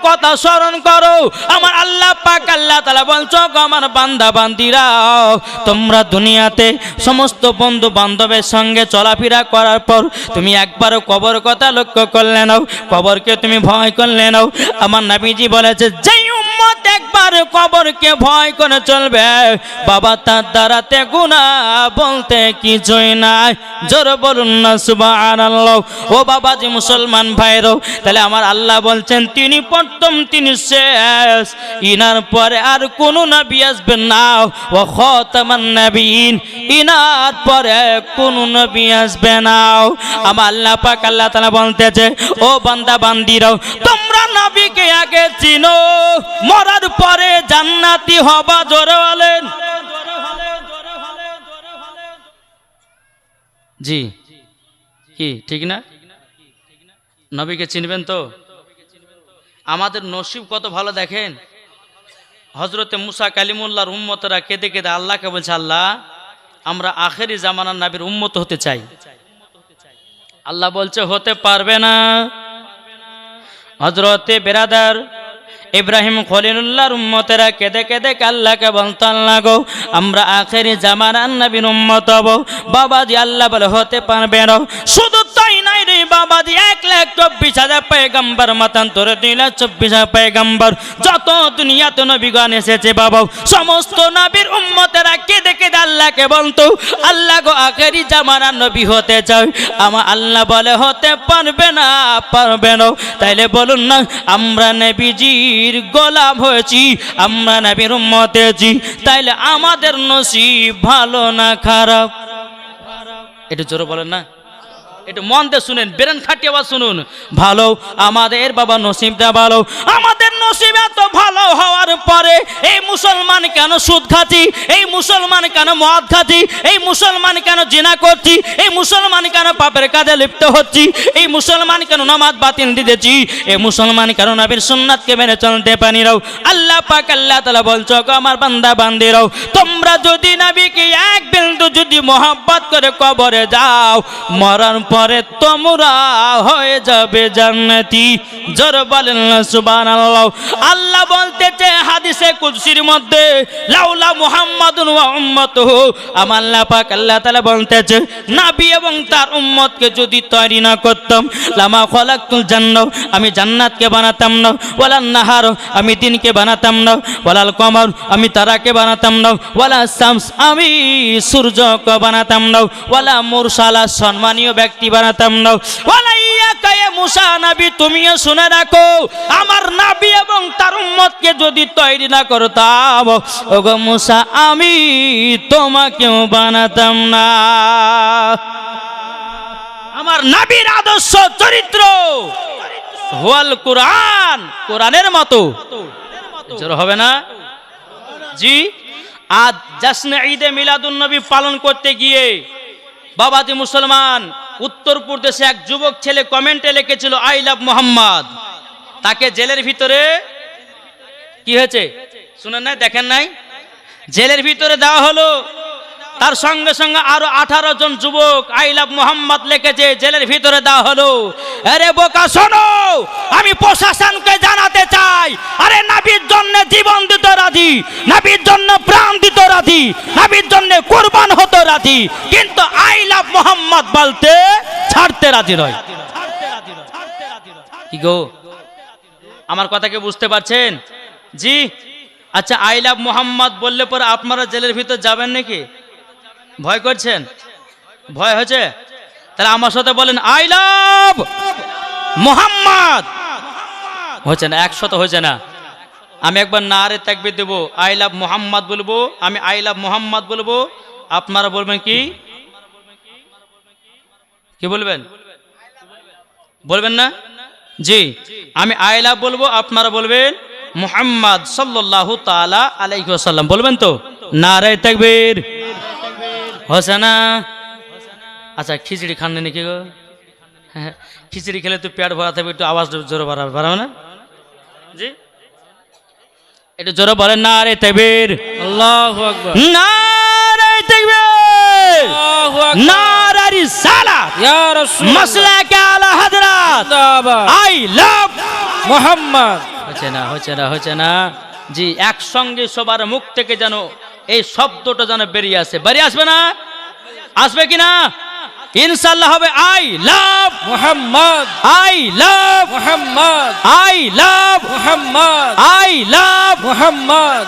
কথা স্মরণ করো। আমার আল্লাহ পাক আল্লাহ তাআলা বলছো আমার বান্দা বান্দিরা, তোমরা দুনিয়াতে সমস্ত বন্ধু বান্ধবের সঙ্গে চলাফেরা করার পর তুমি একবারও কবর কথা লক্ষ্য করলে নাও, কবরকে তুমি ভয় করলে নাও। আমার নবীজি বলেছে যেই উম্মত একবার কবরকে ভয় করে চলবে বাবা তার দ্বারাতে গুনাহ বলতে কিছুই নাই। জোর বলুন না সুবহানাল্লাহ। ও বাবাজি মুসলমান ভাইরো, তাহলে আমার আল্লাহ বলছেন তিনি প্রথম তিনি শেষ, ইনার পরে আর কোন নবী আসবেন না। ও খাতামান নবীন, ইনার পরে কোন নবী আসবে না। আমার আল্লাহ পাক আল্লাহ তাআলা বলতেছে ও বান্দা বান্দিরাও তোমরা নবীকে আগে চিনো, মরার পরে জান্নাতি হবা। জোরে বলেন জি কি ঠিক না? নবীকে চিনবেন তো? আমাদের নসিব কত ভালো দেখেন। হযরতে মুসা কালিমুল্লাহর উম্মতরা কেঁদে কেঁদে আল্লাহকে বলছে আল্লাহ আমরা আখেরি জামানার নবীর উম্মত হতে চাই। আল্লাহ বলছে হতে পারবে না। হযরতে বেরাদার ইব্রাহিম খলিলুল্লাহর উম্মতেরা কেঁদে কেঁদে আল্লাহকে বলতো আল্লাহ গো আমরা আখেরি জামানার নবীর উম্মত হব। বাবাজি আল্লাহ বলে হতে পারবে না। শুধু তাই নাই রে বাবাজি, 1,24,000 পয়গম্বর মতান্তরে 2,24,000 পয়গম্বর যত দুনিয়াতে নবীগণ এসেছে বাবা, সমস্ত নবীর উম্মতেরা কেঁদে কেঁদে আল্লাহকে বলতো আল্লাহ গো আখেরি জামানার নবী হতে চাই। আমার আল্লাহ বলে হতে পারবে না, পারবে না। তাইলে বলুন না আমরা নবীজির গোলাম হয়েছি, আমরা নবীর উম্মত হয়েছি, তাইলে আমাদের নসিব ভালো না খারাপ? একটু জোরে বলেন না, একটু মন দিয়ে শুনেন, বেরেন খাটিয়ে আবার শুনুন। ভালো আমাদের বাবা নসিবটা ভালো। আমাদের নসিব এত ভালো হওয়ার পরে এই মুসলমান কেন সুদ খাচ্ছি, এই মুসলমান কেন মদ খাচ্ছি, এই মুসলমান কেন জিনা করছি, এই মুসলমান কেন পাপের কাজে লিপ্ত হচ্ছি, এই মুসলমান কেন নামাজ বাতিল দিতেছি, এই মুসলমান কেন নবীর সুন্নাতকে মেনে চলতে পারি নাও। আল্লাহ পাক আল্লাহ তাআলা বলছো আমার বান্দা বান্দিরাও তোমরা যদি নবীকে এক বিন্দু যদি মহব্বত করে কবরে যাও মরার পরে তোমরা হয়ে যাবে জান্নাতি। জোরে বলেন সুবহানাল্লাহ। আল্লাহ বলতেছে হাদিসে কুদসির মধ্যে লাউলা মুহাম্মাদুন ওয়া উম্মাতুহু, আমার আল্লাহ পাক আল্লাহ তাআলা বলতেছে নবী এবং তার উম্মতকে যদি তৈরি না করতাম লামা খলাকতুল জান্নাহ, আমি জান্নাতকে বানাতাম না, ওয়ালান নাহার আমি দিনকে বানাতাম না, ওয়ালাল কমর আমি তারাকে বানাতাম না, ওয়ালা শামস আমি সূর্যকে বানাতাম না, ওয়ালা মুরসালা সম্মানীয় ব্যক্তি বানাতাম না, ওয়ালা ইয়াকা ইয়া মুসা নবী তুমিও শুনে রাখো আমার নবী এবং তার উম্মতকে যদি তৈরি না করতাম ওগো মুসা আমি তোমাকেও বানাতাম না। আমার নবীর আদর্শ চরিত্র ওয়াল কুরআন, কোরআনের মতো। জোর হবে না জি? আজ জাশনে ঈদে মিলাদুন নবী পালন করতে গিয়ে বাবাজি মুসলমান উত্তরপ্রদেশে এক যুবক ছেলে কমেন্টে লিখেছিল আই লাভ মোহাম্মদ। তাকে জেলের ভিতরে কি হয়েছে শুনেন নাই, দেখেন নাই, জেলের ভিতরে দেওয়া হলো। তার সঙ্গে সঙ্গে আরো 18 জন যুবক আই লাভ মোহাম্মদ লিখেছে, জেলের ভিতরে দেওয়া হলো। আরে বোকা শোনো, আমি প্রশাসনকে জানাতে চাই আরে নবীর জন্য জীবন দিতে রাজি, নবীর জন্য প্রাণ দিতে রাজি, নবীর জন্য কুরবান হতে রাজি, কিন্তু আই লাভ মোহাম্মদ বলতে ছাড়তে রাজি নয়। কি গো আমার কথা কি বুঝতে পারছেন জি? আচ্ছা আই লাভ মোহাম্মদ বললে পরে আপনারা জেলের ভিতর যাবেন নাকি? ভয় করছেন? ভয় হয়েছে? তাহলে আমার সাথে বলেন আই লাভ মোহাম্মদ। হচ্ছে না, 100 হয়েছে না। আমি একবার নারে তাকবীর দেব, আই লাভ মোহাম্মদ বলবো, আমি আই লাভ মোহাম্মদ বলবো, আপনারা বলবেন কি? কি বলবেন? বলবেন না জি? আমি আই লাভ বলবো, আপনারা বলবেন মুহাম্মদ সাল্লাল্লাহু তাআলা আলাইহি ওয়াসাল্লাম। বলবেন তো? নারে তাকবীর। হচ্ছে না? আচ্ছা খিচড়ি খান নাকি গো? হ্যাঁ, খিচড়ি খেলে তো পেট ভরা থাকবে, একটু আওয়াজ জোরে বাড়াবে না জি? একটু জোরে বলেন নারে তাকবীর। আল্লাহু আকবার। নারে তাকবীর। আল্লাহু আকবার। নারে রিসালাত ইয়া রাসূলুল্লাহ। মাসলাকে আলা হযরত জিন্দাবাদ। I love Mohammad. হচ্ছে না জি, একসঙ্গে সবার মুখ থেকে যেন এই শব্দটা যেন বেরিয়ে আসে, বেরিয়ে আসবে না? আসবে কিনা? ইনশাআল্লাহ হবে। I love Muhammad, I love Muhammad, I love Muhammad, I love. Muhammad.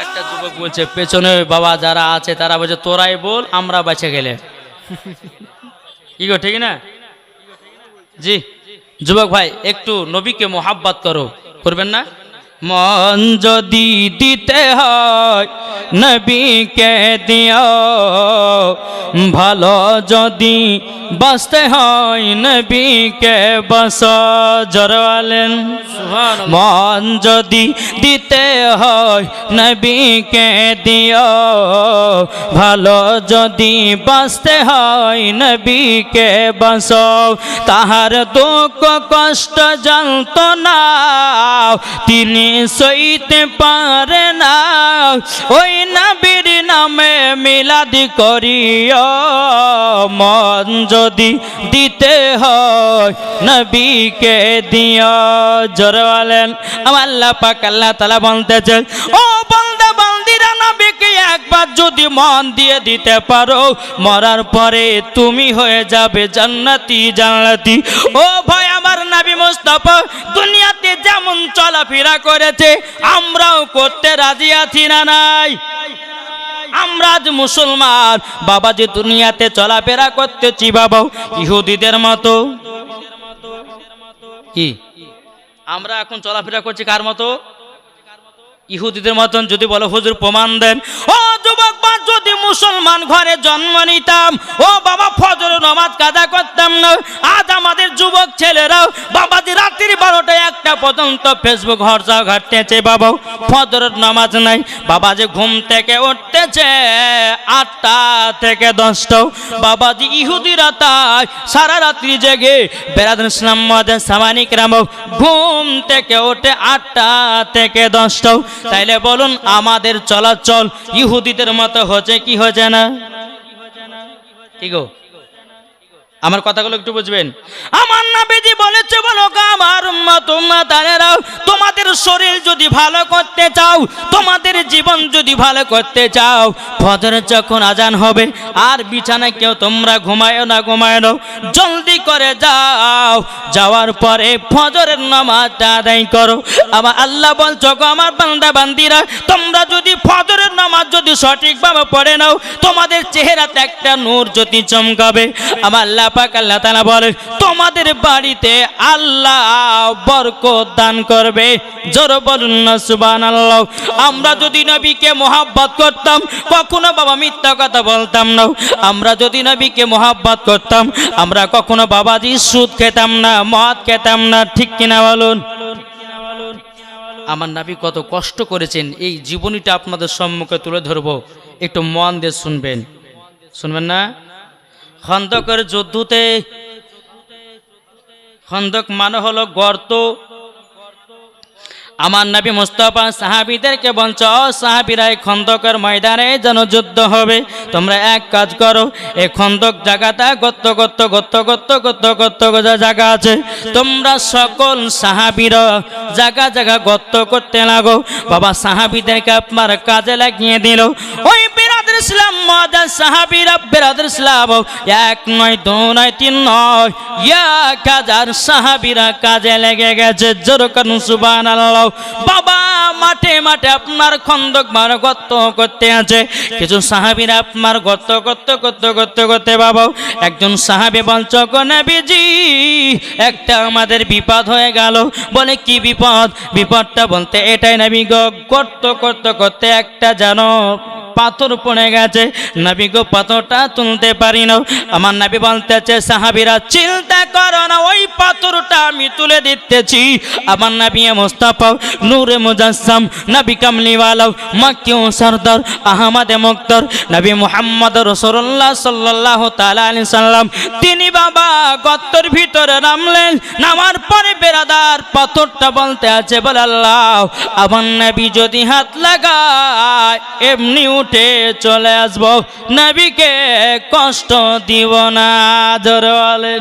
একটা যুবক বলছে পেছনে বাবা যারা আছে তারা বলছে তোরাই বল, আমরা বেঁচে গেলে কি গো, ঠিক না? জি যুবক ভাই, একটু নবীকে মোহাব্বত করো, করবেন না? মন যদি দিতে হয় নবীকে দিও, ভালো যদি বাঁচতে হয় নবীকে বাঁচ। জরওয়ালেন মন যদি দিতে হয় নবীকে দিও, ভালো যদি বাঁচতে হয় নবীকে বাঁচ। তাহার দুঃখ কষ্ট যন্ত্রণা তিনি সইতে পারে না, ওই নবীর নামে মিলাদি করিও। মন যদি দিতে হয় নবীকে দিও। জোরে বলেন। আমার আল্লাহ পাক আল্লাহ তাআলা বলতেছেন, ও বান্দা বান্দিরা, নবীকে একবার যদি মন দিয়ে দিতে পারো, মরার পরে তুমি হয়ে যাবে জান্নাতি জান্নাতি। ও ভাই, আমার নবী মুস্তাফা দুনিয়াতে যেমন চলাফেরা করেছে আমরাও করতে রাজি আছি না নাই? আমরা আজ মুসলমান বাবা, যে দুনিয়াতে চলাফেরা করতেছি বাবা ইহুদিদের মতো। কি আমরা এখন চলাফেরা করছি কার মতো? ইহুদিদের মতন। যদি বলো হুজুর প্রমাণ দেন। ও যুবক, যদি মুসলমান ঘরে জন্ম নিতাম, ও বাবা ফজর নামাজ কাজা করতাম না। আজ আমাদের যুবক ছেলেরাও বাবাজি রাত্রি 12টা 1টা পর্যন্ত ফেসবুক হরসা ঘাটতেছে বাবা, ফজর নামাজ নাই। বাবা যে ঘুম থেকে উঠতেছে 8টা থেকে 10টা। বাবাজি ইহুদিরা তাই সারা রাত্রি জেগে বেরাদুল ইসলাম মাদের সামানিক রাম ঘুম থেকে ওঠে 8টা থেকে 10টা। তাইলে বলুন আমাদের চলাচল ইহুদিদের মতো হচ্ছে কি হচ্ছে না? কি গো, আমার কথাগুলো একটু বুঝবেন। আমার নবীজি বলেছে, বলো আমার উম্মত উম্মতানেরাও, তোমাদের শরীর যদি ভালো করতে চাও, তোমাদের জীবন যদি ভালো করতে চাও, ফজরের যখন আজান হবে আর বিছানায় কেউ তোমরা ঘুমায় না, জলদি করে যাও, যাওয়ার পরে ফজরের নামাজটা আদায় করো। আমার আল্লাহ বলছো, আমার বান্দা বান্দিরা, তোমরা যদি ফজরের নামাজ যদি সঠিকভাবে পড়ে নাও, তোমাদের চেহারাতে একটা নূর যদি চমকাবে। আমার আল্লাহ পাক আল্লাহ তাআলা বলে, তোমাদের বাড়িতে আল্লাহ বরকত দান করবে। জোরে বলুন না সুবহানাল্লাহ। আমরা যদি নবীকে মোহাব্বত করতাম, কখনো বাবা মিথ্যা কথা বলতাম না। আমরা যদি নবীকে মোহাব্বত করতাম, আমরা কখনো বাবাজি সুদ খেতাম না, মদ খেতাম না। ঠিক কিনা বলুন? আমার নবী কত কষ্ট করেছেন, এই জীবনীটা আপনাদের সম্মুখে তুলে ধরবো, একটু মন দিয়ে শুনবেন। শুনবেন না? খন্দকের যুদ্ধতে, খন্দক মানে হলো গর্ত। আমার নবী মুস্তাফা সাহাবীদেরকে বলছে, ও সাহাবীরা, এই খন্দকের ময়দানে যেন যুদ্ধ হবে, তোমরা এক কাজ করো, এই খন্দক জায়গাটা গর্ত জায়গা আছে, তোমরা সকল সাহাবীরা জায়গা গর্ত করতে লাগো। বাবা সাহাবীদেরকে আপনার কাজে লাগিয়ে দিল। ওই বেরাদুল ইসলাম মাদার সাহাবীরা, বেরাদুল ইসলাম 1 নয় 2 নয় 3 নয় 1000 সাহাবীরা কাজে লেগে গেছে। জোরে করুন সুবহানাল্লাহ। বাবা মাঠে মাঠে আপনার খন্দক মারা গর্ত করতে আছে। কিছু সাহাবীরা আপনার গর্ত করতে বাবা একজন সাহাবী বলছে, গো নবীজি, একটা আমাদের বিপদ হয়ে গেল। বলে কি বিপদ? বিপদটা বলতে এটাই নবী গো, গর্ত করতে একটা জানো পাথর পড়ে গেছে, নবী গো পাথরটা তুলতে পারি না। আমার নবী বলতেছে, সাহাবীরা চিন্তা করো না, ওই পাথরটা আমি তুলে দিতেছি। আমার নবী মুস্তাফা নূরে মুজাসসাম, নবী কামলিওয়ালা, মক্কি ও সরদার, আহমদে মুক্তার, নবী মুহাম্মদ রাসূলুল্লাহ সাল্লাল্লাহু তাআলা আলাইহি সাল্লাম, তিনি বাবা গর্তের ভিতরে নামলেন। নামার পরে বেরাদার পাথরটা বলতে আছে, বলে আল্লাহ, আমার নবী যদি হাত লাগায় এমনি উঠে চলে আসবো, নবীকে কষ্ট দিব না। জোরে বলেন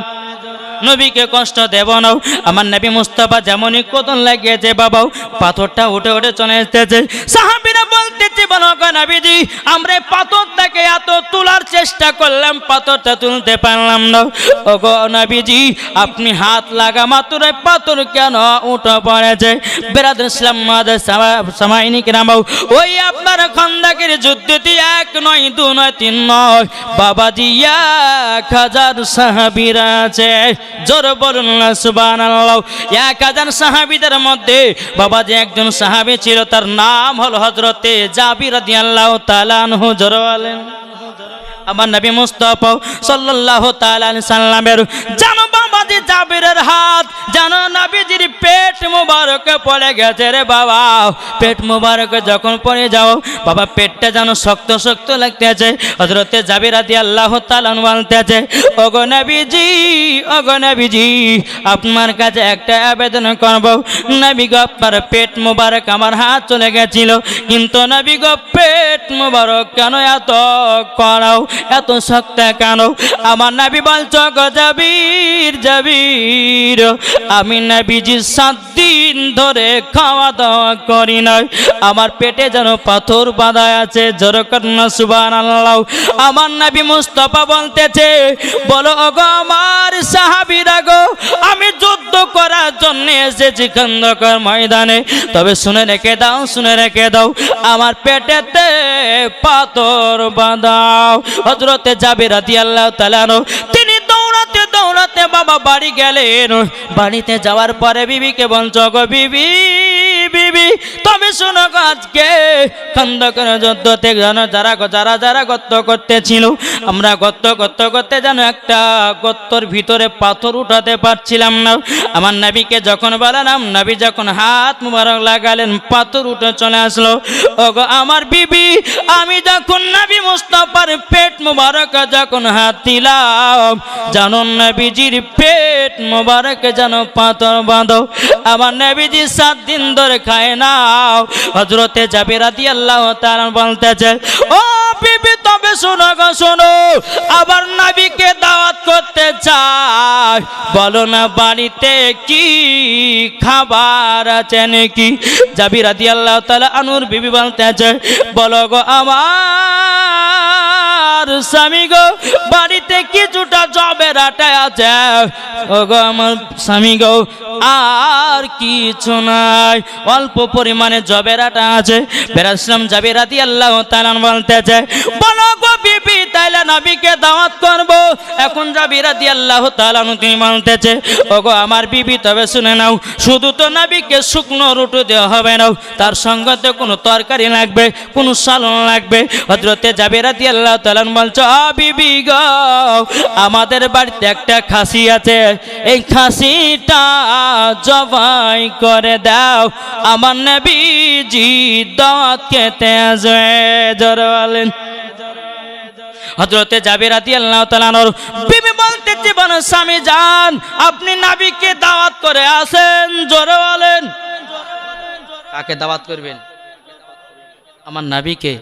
নবীকে কষ্ট দেব না। আমার নবী মুস্তাফা যেমনই কদম লাগিয়েছে বাবা, পাথরটা উঠে উঠে চলে এসেছে। সাহাবীরা বলতেছে, বলো গো নবীজি, আমরা এই পাথরটাকে এত তোলার চেষ্টা করলাম, পাথরটা তুলতে পারলাম না। ও গো নবীজি, আপনি হাত লাগা মাত্র পাথর কেন উঠে পড়েছে? বেরাদুল ইসলাম মাদের সামাইনি কিরামাও, ওই আপনার খন্দকের যুদ্ধটি 1 নয় 2 নয় 3 নয় বাবাজি 1000 সাহাবীরা আছে। জোর বলুন না সুবহানাল্লাহ। 1000 সাহাবীদের মধ্যে বাবাজি একজন সাহাবী ছিল, তার নাম হলো হযরতে জাবির রাদিয়াল্লাহু তাআলা আনহু। জোর বলেন আমার নবী মুস্তাফা সাল্লাল্লাহু তাআলা আলাইহি সাল্লামের জানো বাবাজি জাবিরের হাত জানো নবীজির পেট মোবারকে পড়ে গেছে রে বাবা। পেট মোবারকে যখন পড়ে যাও বাবা, পেটটা যেন শক্ত শক্ত লাগতেছে। হযরতে জাবির রাদিয়াল্লাহু তাআলা আনহু বলতেছে, ওগো নবীজি, ওগো নবীজি, আপনার কাছে একটা আবেদন করব। নবী গো, আপনার পেট মোবারক আমার হাত চলে গেছিল, কিন্তু নবী গো, পেট মোবারক কেন এত করাও, এত শক্ত কেন? আমার নবী বলছো, গো জাবির, জাবির, আমি নবীজি 7 দিন ধরে খাওয়া দাওয়া করি নাই, আমার পেটে যেন পাথর বাঁধা আছে। জোর করুন না সুবহানাল্লাহ। আমার নবী মুস্তাফা বলতেছে, বলো ওগো আমার সাহাবীরা গো, আমি যুদ্ধ করার জন্য এসেছি খন্দকের ময়দানে, তবে শুনে রেখে দাও, শুনে রেখে দাও, আমার পেটেতে পাথর বাঁধাও। হযরতে জাবির রাদিয়াল্লাহু তাআলা তিনি দৌড়াতে দৌড়াতে বাবা বাড়ি গেলেন। বাড়িতে যাওয়ার পরে বিবিকে বলছো, গো বিবি, বিবি, তবে শোনো গো, আজকে খন্দকের যুদ্ধতে যারা যারা গর্ত করতেছিল, আমরা গর্ত করতে যেন একটা গর্তর ভিতরে পাথর উঠাতে পারছিলাম না। আমার নবীকে যখন বললাম, নবী যখন হাত মুবারক লাগালেন, পাথর উঠে চলে আসলো। ওগো আমার বিবি, আমি যখন নবী মুস্তাফার পেট মুবারক যখন হাত দিলাম, জানো নবীজির পেট মুবারক যেন পাথর বাঁধো। আমার নবীজি 7 দিন ধরে খায় না। হযরতে জাবির রাদিয়াল্লাহু তাআলা বলতেছে, ও বিবি, তবে শোনো গো, শোনো, আবার নবীকে দাওয়াত করতে চাই, বলো না বাড়িতে কি খাবার আছে নাকি? জাবির রাদিয়াল্লাহু তাআলা আনহুর বিবি বলতেছে, বলো গো আমার স্বামী গো, বাড়িতে কিছুটা জবের আটা আছে। ও গো আমার স্বামী গো, আর কিছু নাই, অল্প পরিমাণে জবের আটা আছে। বেরাসলাম জাবির রাদিয়াল্লাহু তাআলা বলতেছে, বলো গো বিবি, তাইলে নবীকে দাওয়াত করব। এখন জাবির রাদিয়াল্লাহু তাআলা তিনি বলতেছে, ওগো আমার বিবি, তবে শুনে নাও, শুধু তো নবীকে শুকনো রুটি দেওয়া হবে না, তার সঙ্গে তো কোনো তরকারি লাগবে, কোনো সালন লাগবে। হযরতে জাবির রাদিয়াল্লাহু তাআলা বলছে, বিবি গো, আমাদের বাড়িতে একটা খাসি আছে, এই খাসিটা জবাই করে দাও, আমার নবীজি দাওয়াত খেতে আসবে। জোরে বলেন। হযরতে জাবির রাদিয়াল্লাহু তাআলা বিবি বলতেছে, বলো স্বামী যান, আপনি নবীকে দাওয়াত করে আসেন। জোরে বলেন। কাকে দাওয়াত করবেন? আমার নবীকে।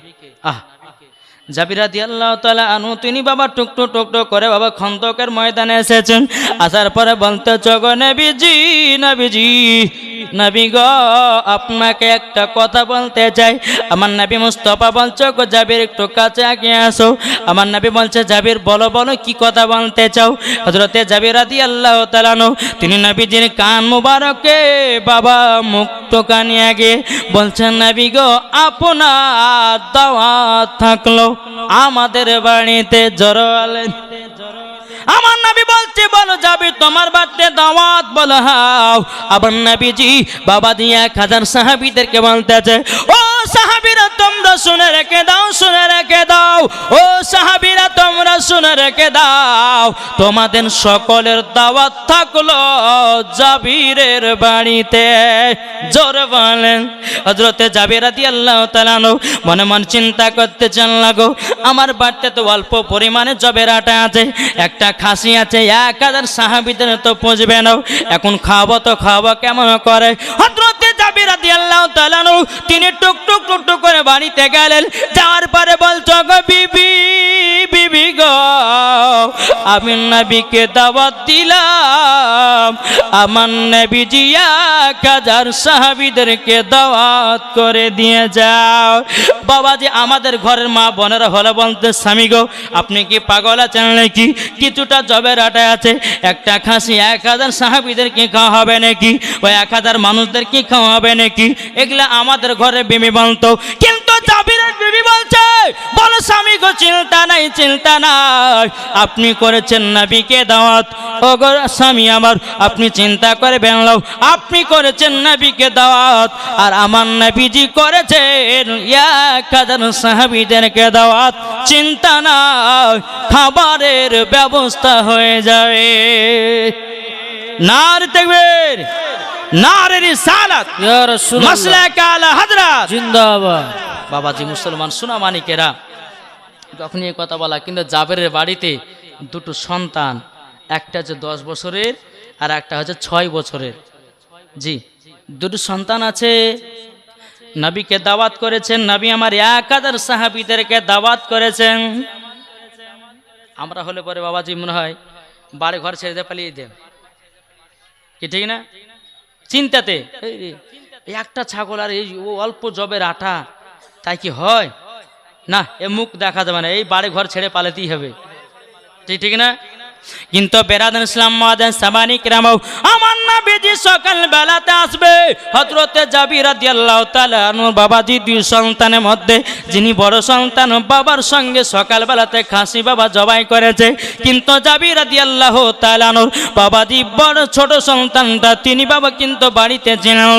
জাবির রাদিয়াল্লাহু তাআলা আনহু তিনি বাবা টুকটুক টুকটুক করে বাবা খন্দকের ময়দানে এসেছেন। আসার পরে বলতেছে, গো নবীজি, নবীজি, নবী গো, আপনাকে একটা কথা বলতে চাই। আমার নবী মুস্তাফা বলছে, গো জাবির, একটু কাছে আগে আসো। আমার নবী বলছে, জাবির বলো, বলো কি কথা বলতে চাও? হযরতে জাবির রাদিয়াল্লাহু তাআলা তিনি নবীজির কান মুবারকে বাবা মুক্ত কানে আগে বলছেন, নবী গো, আপনার দাওয়াত থাকলো আমাদের বাড়িতে। জোরে বলেন। আমার নবী বলছে, বলো জাবির, তোমার বাড়িতে দাওয়াত? বলো হাও। আবার নবীজি বাবা দিয়ে 1000 সাহাবীদেরকে বলতেছে, ও সাহাবীরা তোমরা শুনে রেখে দাও, শুনে রেখে দাও, ও সাহাবীরা তোমরা শুনে রেখে দাও, তোমাদের সকলের দাওয়াত থাকলো জাবিরের বাড়িতে। জোরে বলেন। হযরতে জাবির রাদিয়াল্লাহু তাআলা মনে মনে চিন্তা করতে চান, লাগো আমার বাড়িতে তো অল্প পরিমাণে জবের আটা আছে, একটা খাসি আছে, 1000 সাহাবীদের তো পৌঁছবে না, এখন খাবো তো খাবো কেমন করে? হযরতে জাবির রাদিয়াল্লাহু তাআলা তিনি টুক টুক টুক টুক করে বাড়িতে গেলেন। যাওয়ার পরে বলছো, গো বিবি, বিবি গো, গো আমি নবীকে দাওয়াত দিলাম, আমার নবীজি 1000 সাহাবীদেরকে দাওয়াত করে দিয়ে যাও। বাবাজি আমাদের ঘরের মা বোনেরা হলো বলতে, স্বামী গো আপনি কি পাগল আছেন নাকি? কিছুটা জবের আটা আছে, একটা খাসি 1000 সাহাবীদেরকে খাওয়া হবে নাকি? ওই 1000 মানুষদেরকে খাওয়া হবে নাকি? এগুলা আমাদের ঘরে বিবি বলতো। কিন্তু জাবিরের বিবি বলছে, বলো স্বামী গো চিন্তা নাই, চিন্তা নাই, আপনি করেছেন নবীকে দাওয়াত। ও গো স্বামী আমার, আপনি চিন্তা করবেন না, আপনি করেছেন নবীকে দাওয়াত, আর আমার নবীজি করেছেন 1000 সাহাবীদেরকে দাওয়াত। চিন্তা নাই, খাবারের ব্যবস্থা হয়ে যাবে। নারে তাকবীর, নারে রিসালাত, ইয়া রাসূলুল্লাহ, মাসলাক আলা হযরত জিন্দাবাদ। বাবাজি মুসলমান সোনা মানিকেরা, যখন এই কথা বলা, কিন্তু জাবেরের বাড়িতে দুটো সন্তান, একটা হচ্ছে 10 বছরের আর একটা হচ্ছে 6 বছরের। জি, দুটো সন্তান আছে। নবীকে দাওয়াত করেছেন, নবী আমার 1000 সাহাবীদেরকে দাওয়াত করেছেন। আমরা হলে পরে বাবাজি মনে হয় বাড়ি ঘর ছেড়ে দিয়ে পালিয়ে দেন, কি ঠিক না? চিন্তাতে এই রে, এই একটা ছাগল আর এই ও অল্প জবের আটা, তাই কি হয়? না, এ মুখ দেখা যাবে না, এই বাড়ি ঘর ছেড়ে পালাতেই হবে, ঠিক ঠিক না? কিন্তু বেরাদান ইসলাম মাদান সামানি কিরামাও, আমার নবীজি সকাল বেলাতে আসবে। হযরতে জাবির রাদিয়াল্লাহু তাআলা আনহুর বাবাজি দুই সন্তানের মধ্যে যিনি বড় সন্তান, বাবার সঙ্গে সকাল বেলাতে খাসি বাবা জবাই করেছে। কিন্তু জাবির রাদিয়াল্লাহু তাআলা আনহুর বাবাজি বড় ছোট সন্তানটা, তিনি বাবা কিন্তু বাড়িতে ছিলেন।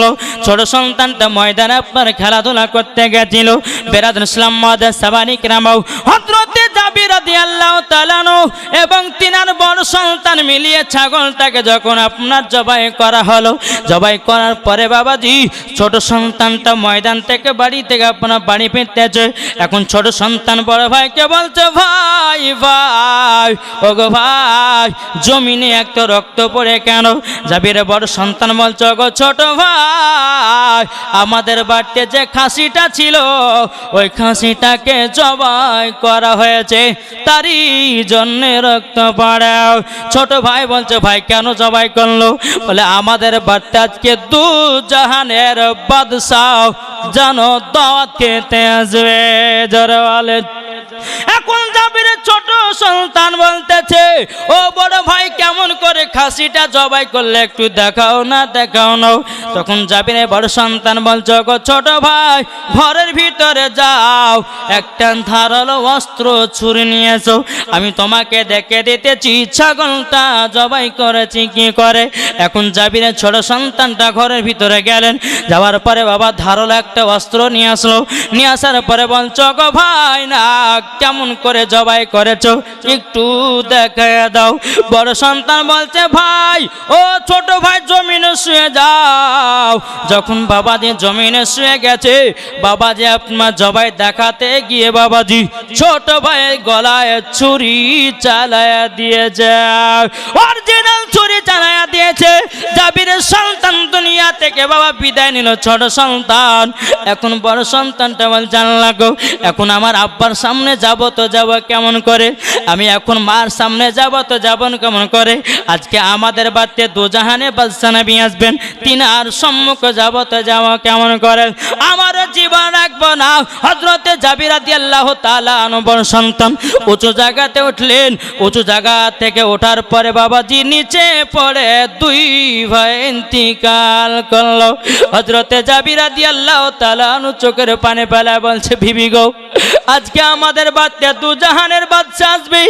ছোট সন্তানটা ময়দানে আপনার খেলাধুলা করতে গেছিল। বেরাদান ইসলাম মাদান সামানি কিরামাও, হযরতে জাবির রাদিয়াল্লাহু তাআলা আনহু এবং তিনার বড় সন্তান মিলিয়ে ছাগলটাকে যখন আপনার জবাই করা হলো, জবাই করার পরে বাবাজি ছোট সন্তানটা ময়দান থেকে বাড়ি থেকে আপনার বাড়ি ফিরতেছে। এখন ছোট সন্তান বড় ভাইকে বলছে, ভাই ভাই, ও গো ভাই, জমিনে একটা রক্ত পড়ে কেন? জাবিরের বড় সন্তান বলছে, গো ছোট ভাই, আমাদের বাড়িতে যে খাসিটা ছিল ওই খাসিটাকে জবাই করা হয়েছে, তারই জন্য রক্ত পড়াও। ছোট ভাই বলছে, ভাই কেন জবাই করলো? বলে আমাদের বাড়িতে আজকে 2 জাহানের বাদশাহ জানো দাওয়াত খেতে আসবে। জোরে বলেন। এখন জাবিরের ছোট সন্তান বলতেছে, ও বড় ভাই কেমন করে খাসিটা জবাই করলে একটু দেখাও না, দেখাও না। তখন জাবিরের বড় সন্তান বলছে, গো ছোট ভাই, ঘরের ভিতরে যাও, একটা ধারালো অস্ত্র ছুরি নিয়ে এসো, আমি তোমাকে দেখে দিতেছি ছাগলটা জবাই করেছি কি করে। এখন জাবিরের ছোট সন্তানটা ঘরের ভিতরে গেলেন, যাওয়ার পরে বাবা ধারালো একটা অস্ত্র নিয়ে আসলো। নিয়ে আসার পরে বলছো, গো ভাই না কেমন করে জবাই করেছো একটু দেখায় দাও। বড় সন্তান বলছে, ভাই ও ছোট ভাই জমিনে শুয়ে যাও। যখন বাবাজি জমিনে শুয়ে গেছে, বাবাজি আপনার জবাই দেখাতে গিয়ে বাবাজি ছোট ভাইয়ের গলায় ছুরি চালায়া দিয়ে যায়, অরিজিনাল ছুরি চালায়া দিয়েছে। জাবিরের সন্তান দুনিয়া থেকে বাবা বিদায় নিল। ছোট সন্তান এখন বড় সন্তানটা বল, জানলা গো, এখন আমার আব্বার সামনে যাব তো যাব কেমন করে, আমি এখন মার সামনে যাব তো যাব কেমন করে। আজকে আমাদের বাড়িতে 2 জাহানে বাদশা নবী আসবেন, তিনার সম্মুখে যাব তো যাব কেমন করে, আমার জীবন রাখবো না। হযরতে জাবির রাদিয়াল্লাহু তাআলা আনহু বড় সন্তান উঁচু জায়গাতে উঠলেন। উঁচু জায়গা থেকে ওঠার পরে বাবাজি নিচে পড়ে 2 ভাই ইন্তিকাল করলো। হযরতে জাবির রাদিয়াল্লাহু তাআলা আনহু চোখের পানি ফেলে বলছে, বিবি গো, আজকে আমাদের বাড়িতে 2 জাহানের বাদশা আসবে,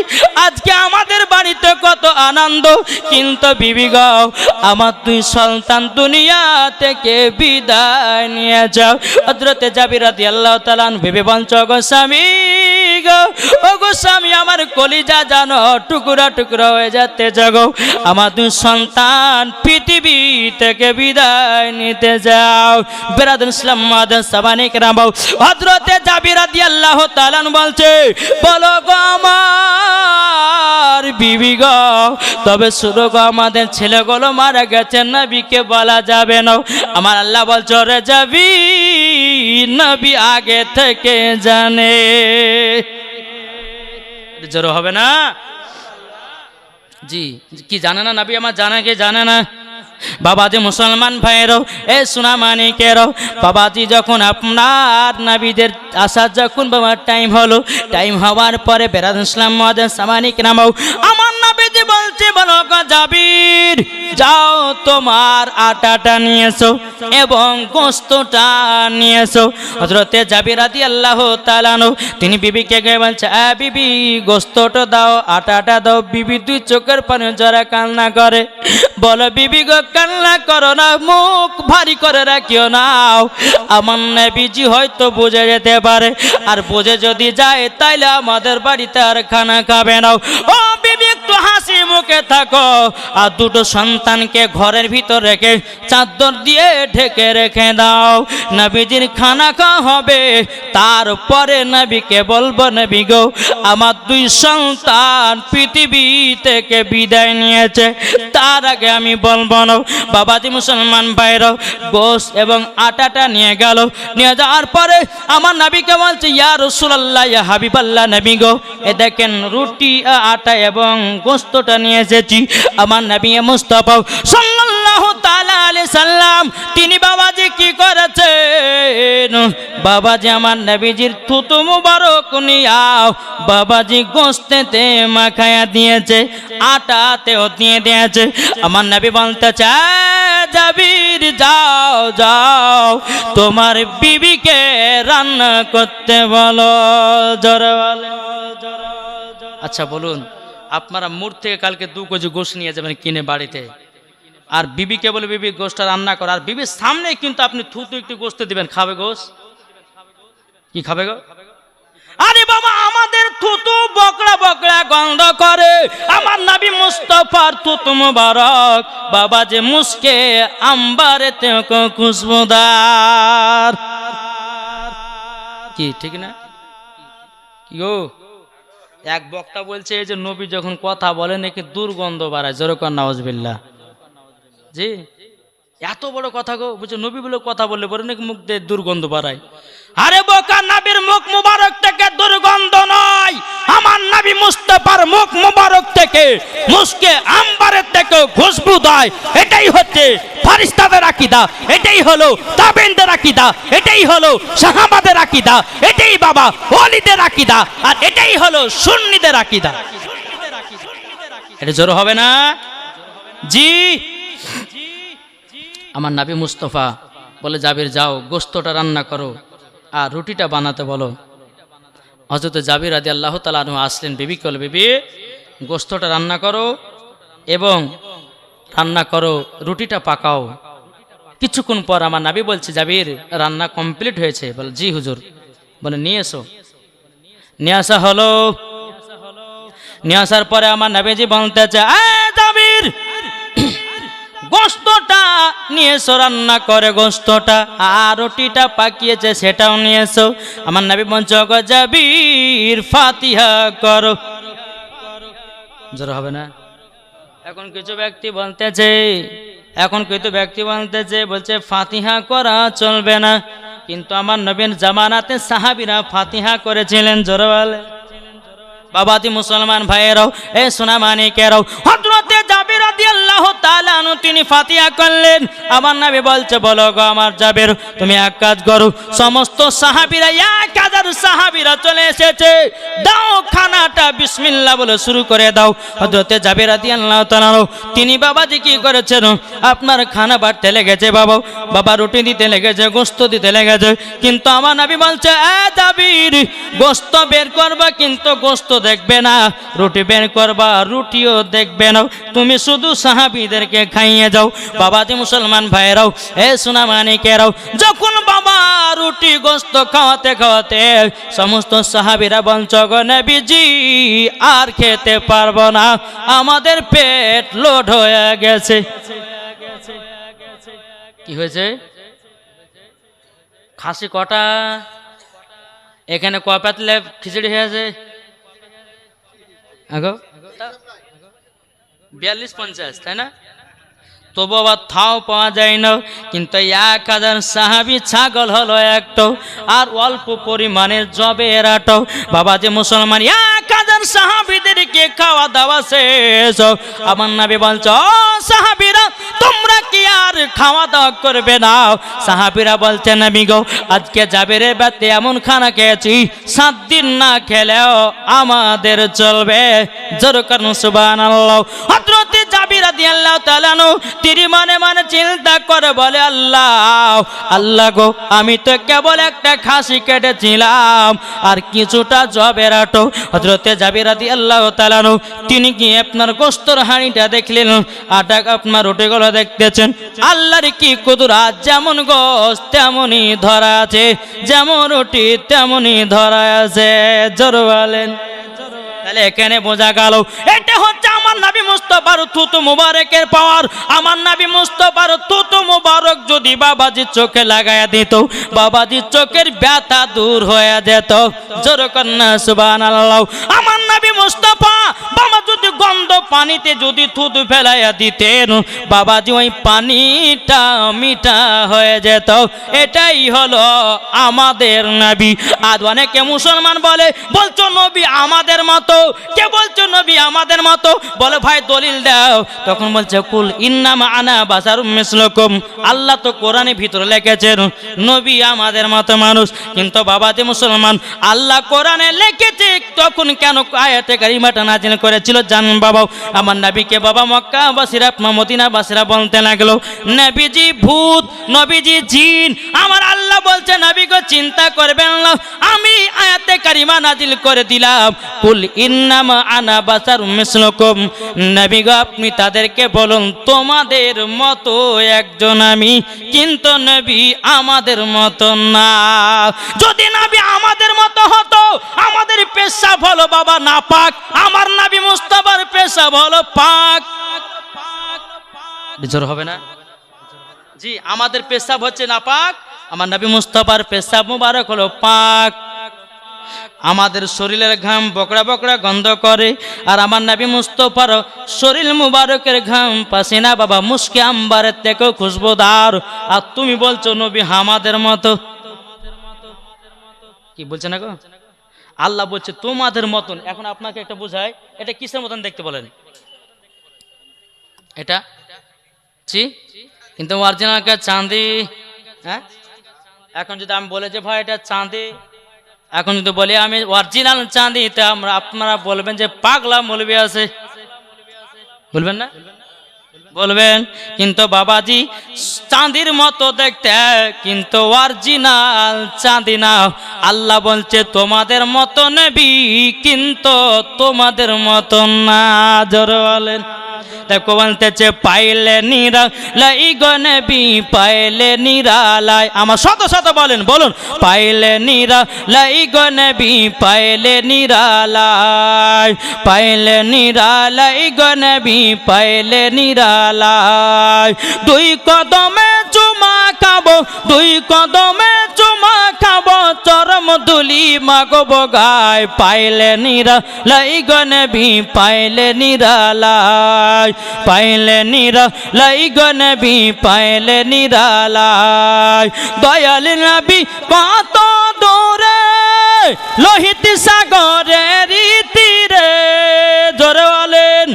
আজকে আমাদের বাড়িতে কত আনন্দ, কিন্তু বিবি গো আমার 2 সন্তান দুনিয়া থেকে বিদায় নিয়ে যাও। হযরতে জাবির রাদিয়াল্লাহু তাআলা ভেবে বলছে, গো স্বামী গো, ও গো স্বামী, আমার কলিজা জানো টুকরা টুকরা হয়ে যাচ্ছে, জাগো আমার 2 সন্তান পৃথিবী থেকে বিদায় নিতে যাও। বেরাদুল ইসলাম মাদান সাবানি কেরামাও, হযরতে জাবির রাদিয়াল্লাহু তাআলা বলছে, বলো গো আমার বিবি গো, তবে শুনো গো, আমাদের ছেলেগুলো মারা গেছে, নবীকে বলা যাবে না। আমার আল্লাহ বলছে, রে যাবি, নবী আগে থেকে জানে। জোর হবে না? জি, কি জানে না নবী আমার, জানা কি জানে না? বাবাজি মুসলমান ভাইয়েরও, এ সোনা মানিকেরও, বাবাজি যখন আপনার নবীদের আসার যখন বাবার টাইম হলো, টাইম হওয়ার পরে বেরাদ ইসলাম মহাদেব সামানিক নামাও, আমার নবীজি বলছে, বলো গো জাবির, যাও তোমার আটাটা নিয়ে এসো এবং গোস্তটা নিয়ে এসো। হযরতে জাবির রাদিয়াল্লাহু তাআলা আনহু তিনি বিবিকে গিয়ে বলছে, বিবি গোস্তটা দাও, আটাটা দাও। বিবি দুই চোখের পানি জরা কান্না করে, বলো বিবি গো কান্না করো না, মুখ ভারী করে রাখিও নাও, আমার নবীজি হয়তো বুঝে যেতে পারে, আর বুঝে যদি যায় তাইলে আমাদের বাড়িতে আর খানা খাবে না। ও বিবি একটু হাসি মুখে থাকো, আর দুটো সন্তানকে ঘরের ভিতর রেখে চাদর দিয়ে ঢেকে রেখে দাও, নবীজির খানা খাওয়া হবে, তারপরে নবীকে বলবো, নবী গো আমার দুই সন্তান পৃথিবী থেকে বিদায় নিয়েছে, তার আগে আমি বলবো না। বাবাজি মুসলমান ভাইরা গোশ এবং আটাটা নিয়ে গেল, নিয়ে যাওয়ার পরে আমার নবীকে বলছে, ইয়া রাসূলুল্লাহ, ইয়া হাবিবাল্লাহ, নবী গো এ দেখেন রুটি আটা এবং গোস্তটা নিয়ে এসেছি। আমার নবী মুস্তাফা সাল্লাল্লাহু তাআলা আলাইহি সাল্লাম তিনি বাবাজি কি করেছেন, বাবাজি আমার নবীজির থুতু মুবারক নিয়াও বাবাজি গোস্তেতে মাখায়া দিয়েছে, আটাতেও দিয়ে দিয়েছে। আমার নবী বলতে চায়, জাবির যাও যাও তোমার বিবিকে রান্না করতে বলো, জোরে বলো। আচ্ছা বলুন, আপনারা মুর থেকে কালকে 2 কেজি গোশত নিয়ে যাবেন কিনে বাড়িতে, আর বিবিকে বলে বিবি গোশতটা রান্না করো, আর বিবির সামনে কিন্তু আপনি থুতু একটু গোশত দিবেন, খাবে গোশত? কি খাবে গো? আরে বাবা, আমাদের থুতু বকড়া বকড়া গন্ধ করে, আমার নবী মুস্তাফার থুতু মুবারক বাবা যে মুসকে আম্বারেতে খুশবুদার। কি ঠিক না? কি গো, এক বক্তা বলছে এই যে নবী যখন কথা বলে নাকি দুর্গন্ধ বাড়ায়, যেরকম নাউজুবিল্লাহ। জি, এত বড় কথা গো, বলছে নবী বলে কথা বললে পরে নাকি মুখ দিয়ে দুর্গন্ধ বাড়ায়। আরে বোকা, নবীর মুখ মুবারক থেকে দুর্গন্ধ নয়, আমার নবী মুস্তাফার মুখ মুবারক থেকে মুসকে আম্বারের থেকে খুশবু দেয়। এটাই হচ্ছে ফেরেশতাদের আকীদা, এটাই হলো তাবেঈনদের আকীদা, এটাই হলো সাহাবাদের আকীদা, এটাই বাবা ওয়ালিদের আকীদা, আর এটাই হলো সুন্নিদের আকীদা। এটা জোর হবে না? জি, আমার নবী মুস্তাফা বলে, জাবির যাও গোশতটা রান্না করো আর রুটিটা বানাতে বলো। হযরত জাবির রাদিয়াল্লাহু তাআলা আনহু আসলেন, বিবিকে বলে, বিবি গোশতটা রান্না করো এবং রান্না করো, রুটিটা পাকাও। কিছুক্ষণ পর আমার নবী বলছে, জাবির রান্না কমপ্লিট হয়েছে? বলে জি হুজুর। বলে নিয়ে এসো। নিয়ে আসা হলো। নিয়ে আসার পরে আমার নবীজি বলতে চায়, জাবির গোশতটা নিয়ে এসো, রান্না করে গোশতটা, আর রুটিটা পাকিয়েছে সেটাও নিয়ে এসো। আমার নবী বলছে, ওগো জাবির ফাতিহা করো। জোর হবে না? এখন কিছু ব্যক্তি বলতেছে বলছে ফাতিহা করা চলবে না, কিন্তু আমার নবীর জামানাতে সাহাবীরা ফাতিহা করেছিলেন। জোর বলে বাবাজি মুসলমান ভাইয়েরাও, এ সোনা মানিকেরাও, হযরতে জাবির রাদিয়াল্লাহু তাআলা আনহু তিনি ফাতিহা করলেন। আমার নবী বলছে, বলো গো আমার জাবির, তুমি এক কাজ করো, সমস্ত সাহাবীরা 1000 সাহাবীরা চলে এসেছে, দাও খানাটা বিসমিল্লাহ বলে শুরু করে দাও। হযরতে জাবির রাদিয়াল্লাহু তাআলা আনহু তিনি বাবাজি কি করেছেন, আপনার খানা বাড়তে লেগেছে, বাবা রুটি দিতে লেগেছে, গোশত দিতে লেগেছে, কিন্তু আমার নবী বলছে, এ জাবির গোশত বের করবা কিন্তু গোশত দেখবে না, রুটি বের করবা রুটিও দেখবে না, তুমি শুধু সাহাবীদেরকে খাইয়ে যাও। বাবাজি মুসলমান ভাইরাও, এ সোনা মানিকেরাও, যখন বাবা রুটি গোশত খাওয়াতে খাওয়াতে সমস্ত সাহাবীরা বলছে, গো নবীজি আর খেতে পারবো না, আমাদের পেট লোড হয়ে গেছে। কি হয়েছে? খাসি কটা? এখানে ক পাতলে খিচুড়ি হয়েছে? 42-50, তাই না? তবু আবার থাও পাওয়া যায় না। কিন্তু 1000 সাহাবী ছাগল হলো একটা, আর অল্প পরিমাণের জবের আটো। বাবা যে মুসলমান 1000 সাহাবীদেরকে খাওয়া দাওয়া শেষ। আমার নবী বলছে, ও সাহাবীরা তোমরা কি আর খাওয়া দাওয়া করবে না? সাহাবীরা বলছে, নবী গো আজকে জাবেরের বাতে এমন খানা খেয়েছি 7 দিন না খেলেও আমাদের চলবে। জোর করুন সুবহানাল্লাহ। হযরত জাবির রাদিয়াল্লাহু তাআলা আনহু তিনি মনে মনে চিন্তা করে বলে, আল্লাহ আল্লাহ গো আমি তো কেবল একটা খাসি কেটেছিলাম আর কিছুটা জবের আটো। হযরত জাবির রাদিয়াল্লাহু তাআলা আনহু তিনি গিয়ে আপনার গোশতের হাঁড়িটা দেখলেন, আটা আপনার রুটিগুলো দেখতেছেন। আল্লাহর কি কুদরত, যেমন গোশত তেমনই ধরা আছে, যেমন রুটি তেমনই ধরা আছে। জোর বলেন। তাহলে এখানে বোঝা গেল এটা হচ্ছে আমার নবী মুস্তাফার থুতু মুবারকের পাওয়ার। আমার নবী মুস্তাফার থুতু মুবারক যদি বাবাজির চোখে লাগায়া দিত, বাবাজির চোখের ব্যথা দূর হয়ে যেত। জোর কন্যা সুবহানাল্লাহ। আমার নবী মুস্তাফা বাবা যদি গন্ধ পানিতে যদি থুতু ফেলাইয়া দিতেন, বাবাজি ওই পানিটা মিঠা হয়ে যেত। এটাই হলো আমাদের নবী। আজ অনেকে মুসলমান বলছো নবী আমাদের মতো, কে বলছো নবী আমাদের মতো? বলে ভাই দলিল দাও। তখন বলছে কুল ইন্নামা আনা বাশারুম মিসলুকুম। আল্লাহ তো কোরআনের ভিতরে লিখেছেন নবী আমাদের মতো মানুষ। কিন্তু বাবা যে মুসলমান, আল্লাহ কোরআনে লিখেছে তখন কেন আয়াতে কারিমাটা নাযিল করেছিল জানেন বাবা? আমার নবীকে বাবা মক্কাবাসীরা মদিনাবাসীরা বলতে লাগলো নবীজি ভূত, নবীজি জিন। আমার আল্লাহ বলছে নবী গো চিন্তা করবেন না, আমি আয়াতে কারিমা নাযিল করে দিলাম কুল ইন্নামা আনা বাশারুম মিসলুকুম। নবী গো আপনি তাদেরকে বলুন তোমাদের মতো একজন আমি, কিন্তু নবী আমাদের মতো না। যদি নবী আমাদের মতো হতো, আমাদের পেশাব হলো বাবা নাপাক, আমার নবী মুস্তাফার পেশাব হলো পাক। বিজোর হবে না জি? আমাদের পেশাব হচ্ছে নাপাক, আমার নবী মুস্তাফার পেশাব মুবারক হলো পাক। আমাদের শরীরের ঘাম বকরা বকরা গন্ধ করে, আর আমার নবী মুস্তাফার শরীর মুবারকের ঘাম পাসিনা বাবা মুস্কে আম্বারের থেকেও খুশবুদার। আর তুমি বলছো নবী আমাদের মতো। কি বলছে না গো? আল্লাহ বলছে তোমাদের মতন। এখন আপনাকে একটা বোঝায়, এটা কিসের মতন দেখতে বলেন? এটা জি, কিন্তু অরিজিনাল চাঁদি। হ্যাঁ, এখন যদি আমি বলে যে ভাই এটা চাঁদি, এখন যদি বলি আমি অরিজিনাল চাঁদি, তা আপনারা বলবেন যে পাগলা মৌলবি আছে, বলবেন না? বলবেন। কিন্তু বাবাজি চাঁদির মতো দেখতে, কিন্তু অরিজিনাল চাঁদি না। আল্লাহ বলছে তোমাদের মতো নবী, কিন্তু তোমাদের মতো না। জোরে বলেন। দেখো বলতেছে পাইলে নিরালাই গো নবী, পাইলে নিরালাই। আমার শত শত বলেন, বলুন পাইলে নিরালাই গো নবী, পাইলে নিরালাই, পাইলে নিরালাই গো নবী, পাইলে নিরালাই। দুই কদমে চুমা খাবো, দুই কদমে চুমা খাবো, চরম ধুলি মাগব গায়। পাইলে নিরালাই গো নবী, পাইলে নিরালাই, পাইলে নিরালাই গো নবী, পাইলে নিরালাই। দয়াল নবী কত দূরে, লোহিত সাগরের তীরে। জোরে বলেন।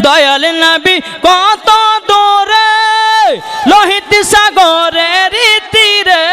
দয়াল নবী কত দূরে, লোহিত সাগরের তীরে।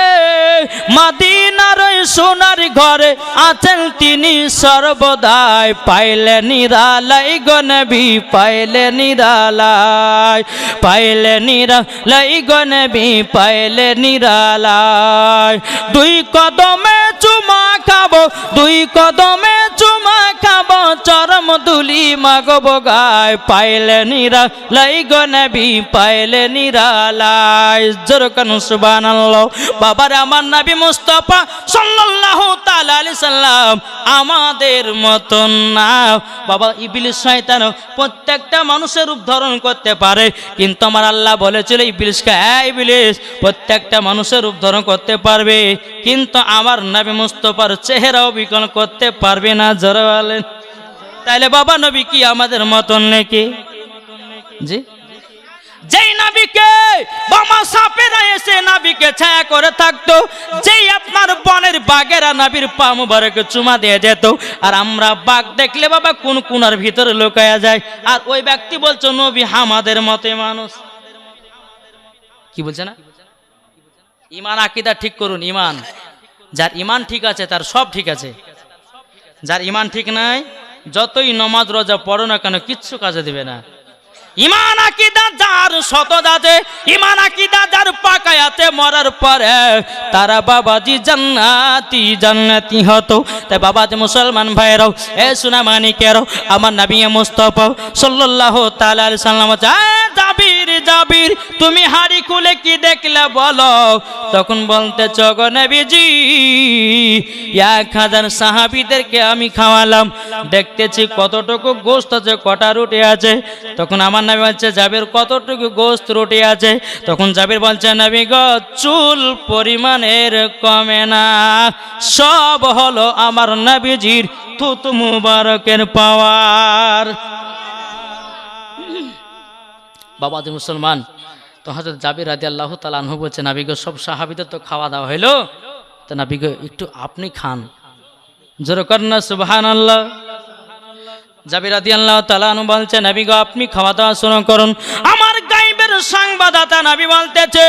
মদিনার সোনার ঘরে আছেন তিনি সর্বদাই। পাইলে নিরালাই গো নবী, পাইলে নিরালাই, পাইলে নিরালাই গো নবী, পাইলে নিরালাই। দুই কদমে চুমা খাবো, দুই কদমে চুমা খাবো, চরম ধুলি মাগব গায়। পাইলে নিরালাই গো নবী, পাইলে নিরালাই। জোরে কানু সুবহানাল্লাহ। বাবার আমার নবী মুস্তাফা সাল্লাল্লাহু তাআলা আলাইহি সাল্লাম আমাদের মতন না বাবা। ইবলিস শয়তান প্রত্যেকটা মানুষের রূপ ধারণ করতে পারে, কিন্তু আমার আল্লাহ বলেছিল ইবলিসকে, হ্যাঁ ইবলিস প্রত্যেকটা মানুষের রূপ ধারণ করতে পারবে, কিন্তু আমার নবী মুস্তাফার চেহারাও বিকল করতে পারবে না। জোরে বলেন। তাইলে বাবা নবী কি আমাদের মতন নাকি? জি, যেই নাবিকে বামা সাপেরা এসে নাবিকে ছায়া করে থাকতো, যেই আপনার বনের বাঘেরা নাবির পা মুবারকে চুমা দিয়ে যেত, আর আমরা বাঘ দেখলে বাবা কোন কোনার ভিতরে লুকায়া যায়, আর ওই ব্যক্তি বলছো নবী আমাদের মতে মানুষ। কি বলছে না? ইমান আকীদা ঠিক করুন। ইমান, যার ইমান ঠিক আছে তার সব ঠিক আছে, যার ইমান ঠিক নাই যতই নামাজ রোজা পড়ো না কেন কিচ্ছু কাজে দিবে না। ইমান আকীদা যার সতত আছে, ইমান আকীদা যার পাকায় আছে, মরার পরে তারা বাবাজি জান্নাতি জান্নাতি হতো। তাই বাবাজি মুসলমান ভাইরাও, এ সোনা মানিকেরাও, আমার নবী মুস্তাফা সাল্লাল্লাহু তাআলা আলাইহি সাল্লাম, জাবির জাবির তুমি হাড়ি খুলে কি দেখলে বলো? তখন বলতে গো নবীজি 1000 সাহাবীদেরকে আমি খাওয়ালাম, দেখতেছি কতটুকু গোশত আছে, কটা রুটি আছে। তখন আমার নবী বলছে জাবির কতটুকু গোশত রুটি আছে? তখন জাবির বলছে নবী গো চুল পরিমাণের কমে না, সব হলো আমার নবীজির থুত মুবারকের পাওয়ার। বাবাজি মুসলমান, তো হযরত জাবির রাদিয়াল্লাহু তাআলা আনহু বলছে নবী গো সব সাহাবীদের তো খাওয়া দাওয়া হলো, তো নবী গো একটু আপনি খান। জোরে করেন না সুবহানাল্লাহ। জাবির রাদিয়াল্লাহু তাআলা আনহু বলছে নবী গো আপনি খাওয়া দাওয়া শুরু করুন। আমার গায়বের সংবাদদাতা নবী বলতেছে,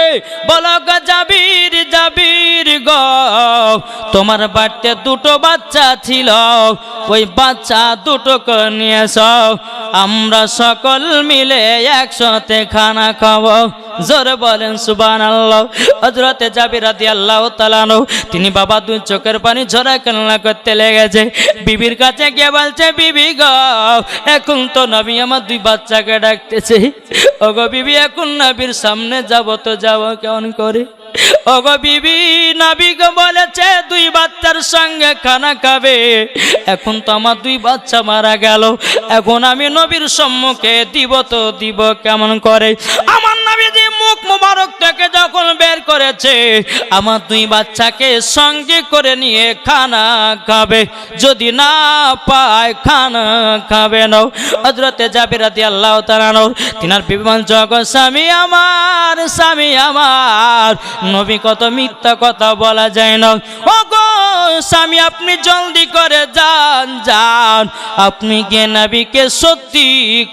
বলো গো জাবির জাবির গো তোমার বাড়িতে দুটো বাচ্চা ছিল, ওই বাচ্চা দুটোকে নিয়ে এসো, আমরা সকল মিলে একসাথে খানা খাবো। জোরে বলেন সুবহানাল্লাহ। হযরতে জাবির রাদিয়াল্লাহু তাআলা আনহু তিনি বাবা দুই চোখের পানি ঝরা কান্না করতে লেগেছে। বিবির কাছে গিয়ে বলছে বিবি গো এখন তো নবী আমার দুই বাচ্চাকে ডাকতেছে, ওগো বিবি এখন নবীর সামনে যাব তো যাব কেমন করে? ওগো বিবি নবী গো বলেছে দুই বাচ্চার সঙ্গে খানা খাবে, এখন তো আমার দুই বাচ্চা মারা গেল, এখন আমি নবীর সম্মুখে দিব তো দিব কেমন করে? আমার নবীজি মুখ মুবারক থেকে যখন বের করেছে আমার দুই বাচ্চাকে সঙ্গে করে নিয়ে খানা খাবে, যদি না পায় খানা খাবে না। হযরতে জাবির রাদিয়াল্লাহু তাআলা আনহু তিনার বিবি বলছে ওগো স্বামী আমার, স্বামী আমার, নবী কত মিথ্যা কথা বলা যায় না। ওগো স্বামী আপনি জলদি করে যান যান, আপনি গিয়ে নবীকে সত্যি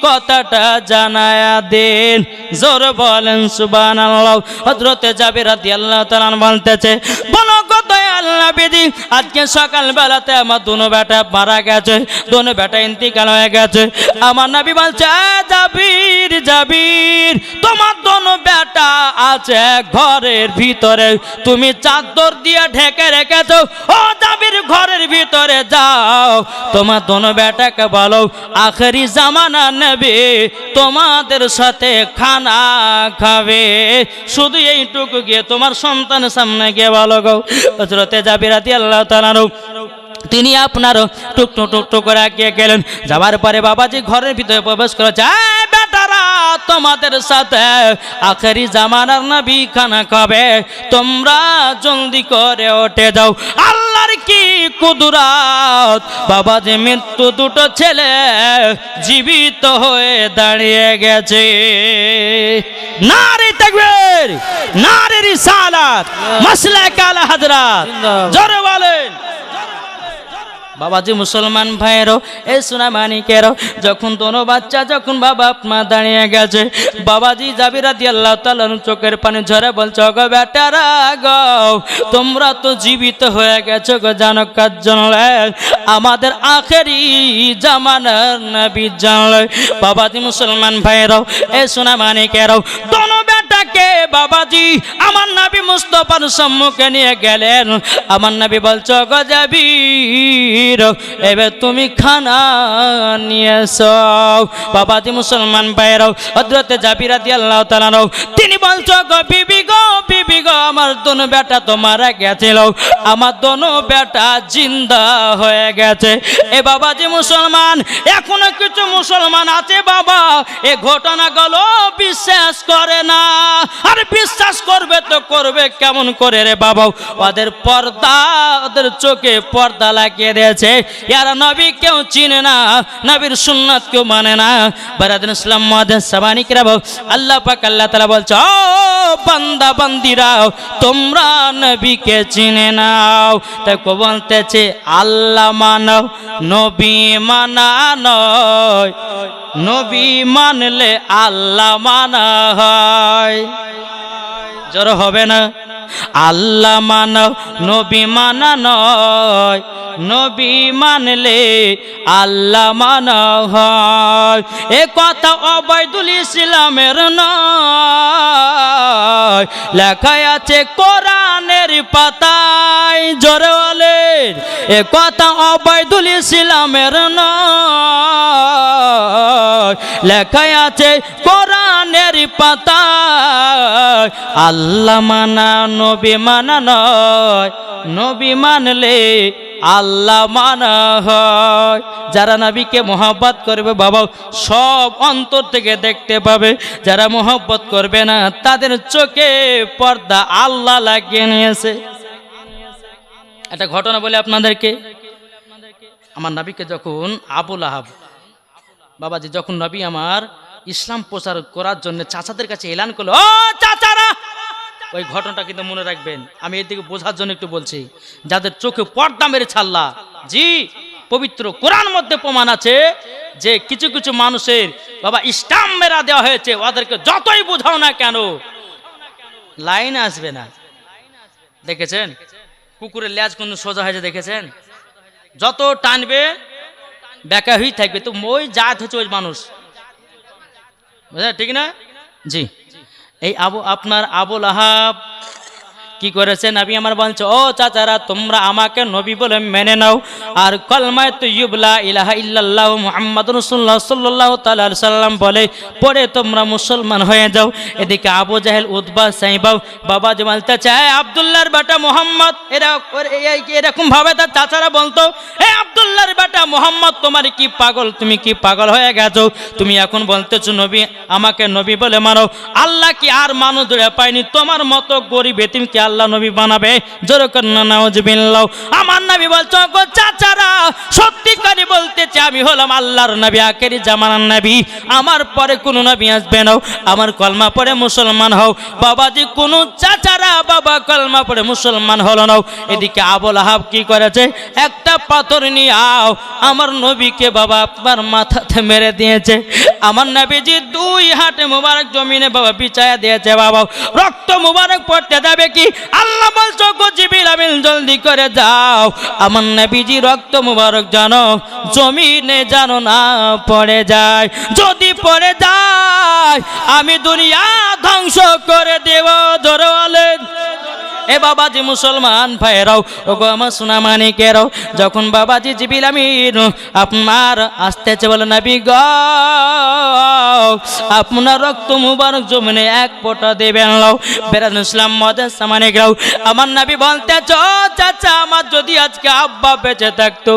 কথাটা জানায়া দেন। জোরে বলেন সুবহানাল্লাহ। হযরতে জাবির রাদিয়াল্লাহু তাআলা বলতেছে, বলো গো দয়াল নবীজি আজকে সকাল বেলাতে আমার দুনো বেটা মারা গেছে, দুনো বেটা ইন্তিকাল হয়ে গেছে। আমার নবী বলছে জাবির জাবির তোমার দুনো বেটা আছে ঘরের ভিতরে, তুমি চাদর দিয়ে ঢেকে রেখেছো, ও জাবির ঘরের ভিতরে যাও, তোমার দুনো বেটাকে বলো আখেরি জামানা নবী তোমাদের সাথে খানা খাবে, শুধু এইটুকু গিয়ে তোমার সন্তানের সামনে গিয়ে বলো গো। হযরতে জাবির রাদিয়াল্লাহু তাআলা আনহু তিনি আপনারও টুকটু টুকটু করে এগিয়ে গেলেন। যাবার পরে বাবাজি ঘরের ভিতরে প্রবেশ করেছে, বেটারা তোমাদের সাথে আখেরি জামানার নবী খানা খাবে, তোমরা জলদি করে উঠে যাও। আল্লাহর কি কুদরত, বাবাজি মৃত্যু দুটো ছেলে জীবিত হয়ে দাঁড়িয়ে গেছে। নারে তাকবীর, নারে রিসালাত, মাসলাক আলা হযরত, জোরে বলেন। বাবাজি মুসলমান ভাইয়েরও, এ সোনা মানিকেরও, যখন দোনো বাচ্চা যখন বাবা মা দাঁড়িয়ে গেছে, বাবাজি জাবির রাদিয়াল্লাহু তাআলা চোখের পানি ঝরে বলছে গো বেটারা গো তোমরা তো জীবিত হয়ে গেছো গো, জানো কার জন্য? আমাদের আখেরি জামানার নবী জানলে। বাবাজি মুসলমান ভাইয়েরও, এ সোনা মানিকেরও, দোনো বেটাকে বাবাজি আমার নবী মুস্তাফার সম্মুখে নিয়ে গেলেন। আমার নবী বলছে গো জাবির এবার তুমি খানা নিয়ে এসো। বাবাজি মুসলমান ভাইরাও, হযরতে জাবির রাদিয়াল্লাহু তাআলা আনহু তিনি বলছো গো বিবি গো বিবি গো আমার দোনো বেটা তো মারা গেছিল, আমার দোনো বেটা জিন্দা হয়ে গেছে। এ বাবাজি মুসলমান, এখনো কিছু মুসলমান আছে বাবা এ ঘটনাগুলো বিশ্বাস করে না। আর বিশ্বাস করবে তো করবে কেমন করে রে বাবা? ওদের পর্দা, ওদের চোখে পর্দা লাগিয়ে দিয়েছে। এরা নবী কেউ চিনে না, নবীর সুন্নাত কেউ মানে না। বারাদান ইসলাম মুআদ্দিন সাবানি কিরাম, আল্লাহ পাক আল্লাহ তাআলা বলছে, ও বান্দা বান্দিরা তোমরা নবীকে চিনে নাও। তাই কো বলতেছে আল্লাহ মানো নবী মানা নয়, নবী মানলে আল্লাহ মানা হয়। জোর হবে না? আল্লাহ মানো নবী মানা নয়, নবী মানলে আল্লাহ মানা হয়। এ কথা ওবায়দুল ইসলামের নয়, লেখা আছে কোরআনের পাতায়। জোরে বলেন, এ কথা ওবায়দুল ইসলামের নয়, লেখা আছে কোরআনের পাতায়। আল্লাহ মানা নবী মানা নয়, নবী মানলে আল্লাহ মানা হয়। যারা নবীকে মহব্বত করবে বাবা সব অন্তর থেকে দেখতে পাবে, যারা মহব্বত করবে না তাদের চোখে পর্দা আল্লাহ লাগিয়ে নিয়েছে। একটা ঘটনা বলে আপনাদেরকে, আমার নবীকে যখন আবুল আহাব বাবাজি, যখন নবী আমার ইসলাম প্রচার করার জন্য চাচাদের কাছে এলান করলো, ও চাচারা, ওই ঘটনাটা কিন্তু মনে রাখবেন। আমি এদিকে বোঝার জন্য একটু বলছি, যাদের চোখে পর্দা মেরে ছাড়লা। জি, পবিত্র কোরআন মধ্যে প্রমাণ আছে যে কিছু কিছু মানুষের বাবা ইসলাম মেরা দেওয়া হয়েছে, ওদেরকে যতই বোঝাও না কেন লাইন আসবে না। দেখেছেন কুকুরের লেজ কোন সোজা হয়েছে, দেখেছেন? যত টানবে বেকা হয়ে থাকবে। তো ওই জাত হচ্ছে ওই মানুষ, বুঝলেন? ঠিক না? জি, এই আপনার আবুল আহাব কি করেছে? নবী আমার বলছে, ও চাচারা তোমরা আমাকে নবী বলে মেনে নাও, আর কলমায়ে তাইয়্যিব লা ইলাহা ইল্লাল্লাহু মুহাম্মাদুর রাসূলুল্লাহ সাল্লাল্লাহু তাআলা আলাইহি সাল্লাম বলে পড়ে তোমরা মুসলমান হয়ে যাও। এদিকে আবু জাহেল, উতবা, সাইবা বাবা যে বলতে চায় আব্দুল্লাহর বেটা মুহাম্মদ, এরকম ভাবে তার চাচারা বলতো, হে আব্দুল্লাহর বেটা মুহাম্মদ তোমার কি পাগল, তুমি কি পাগল হয়ে গেছো? তুমি এখন বলতেছো নবী আমাকে নবী বলে মানো, আল্লাহ কি আর মানুষ ধরে পায়নি? তোমার মতো গরিব এতিমকে আল্লাহ নবী বানাবে? জোরে কন্না নাউজুবিল্লাহ। আমার নবী বলছো গো চাচারা, সত্যিকারই বলতেছে আমি হলাম আল্লাহর নবী, আখেরি জামানার নবী, আমার পরে কোনো নবী আসবে না। আমার কলমা পড়ে মুসলমান হও। বাবাজি কোন চাচারা বাবা কলমা পড়ে মুসলমান হলো না। এদিকে আবুল আহাব কি করেছে? একটা পাথর নিয়ে আও আমার নবীকে বাবা আপনার মাথাতে মেরে দিয়েছে। আমার নবীজি দুই হাতে মুবারক জমিনে বাবা বিছায়া দিয়েছে। বাবা রক্ত মুবারক পড়তে যাবে কি? আল্লাহ বলছো গো জিবরিল আমিন জলদি করে যাও, আমার নবীজি রক্ত মুবারক জানো জমিনে জানো না পড়ে যায়। যদি পড়ে যায় আমি দুনিয়া ধ্বংস করে দেব। ধরে বলেন এ বাবাজি মুসলমান ভাইরাও, ও গো আমার সোনা মানিকেরাও, যখন বাবাজি জিবরিল আমিন আপনার আসতেছে বলে নবী গো আপনার রক্ত মুবারক জমিনে এক ফোঁটা দেবেন নাও। বেরাদুল ইসলাম মুআদ্দিন সামানিকেরাও, আমার নবী বলতেছ চাচা আমার যদি আজকে আব্বা বেঁচে থাকতো,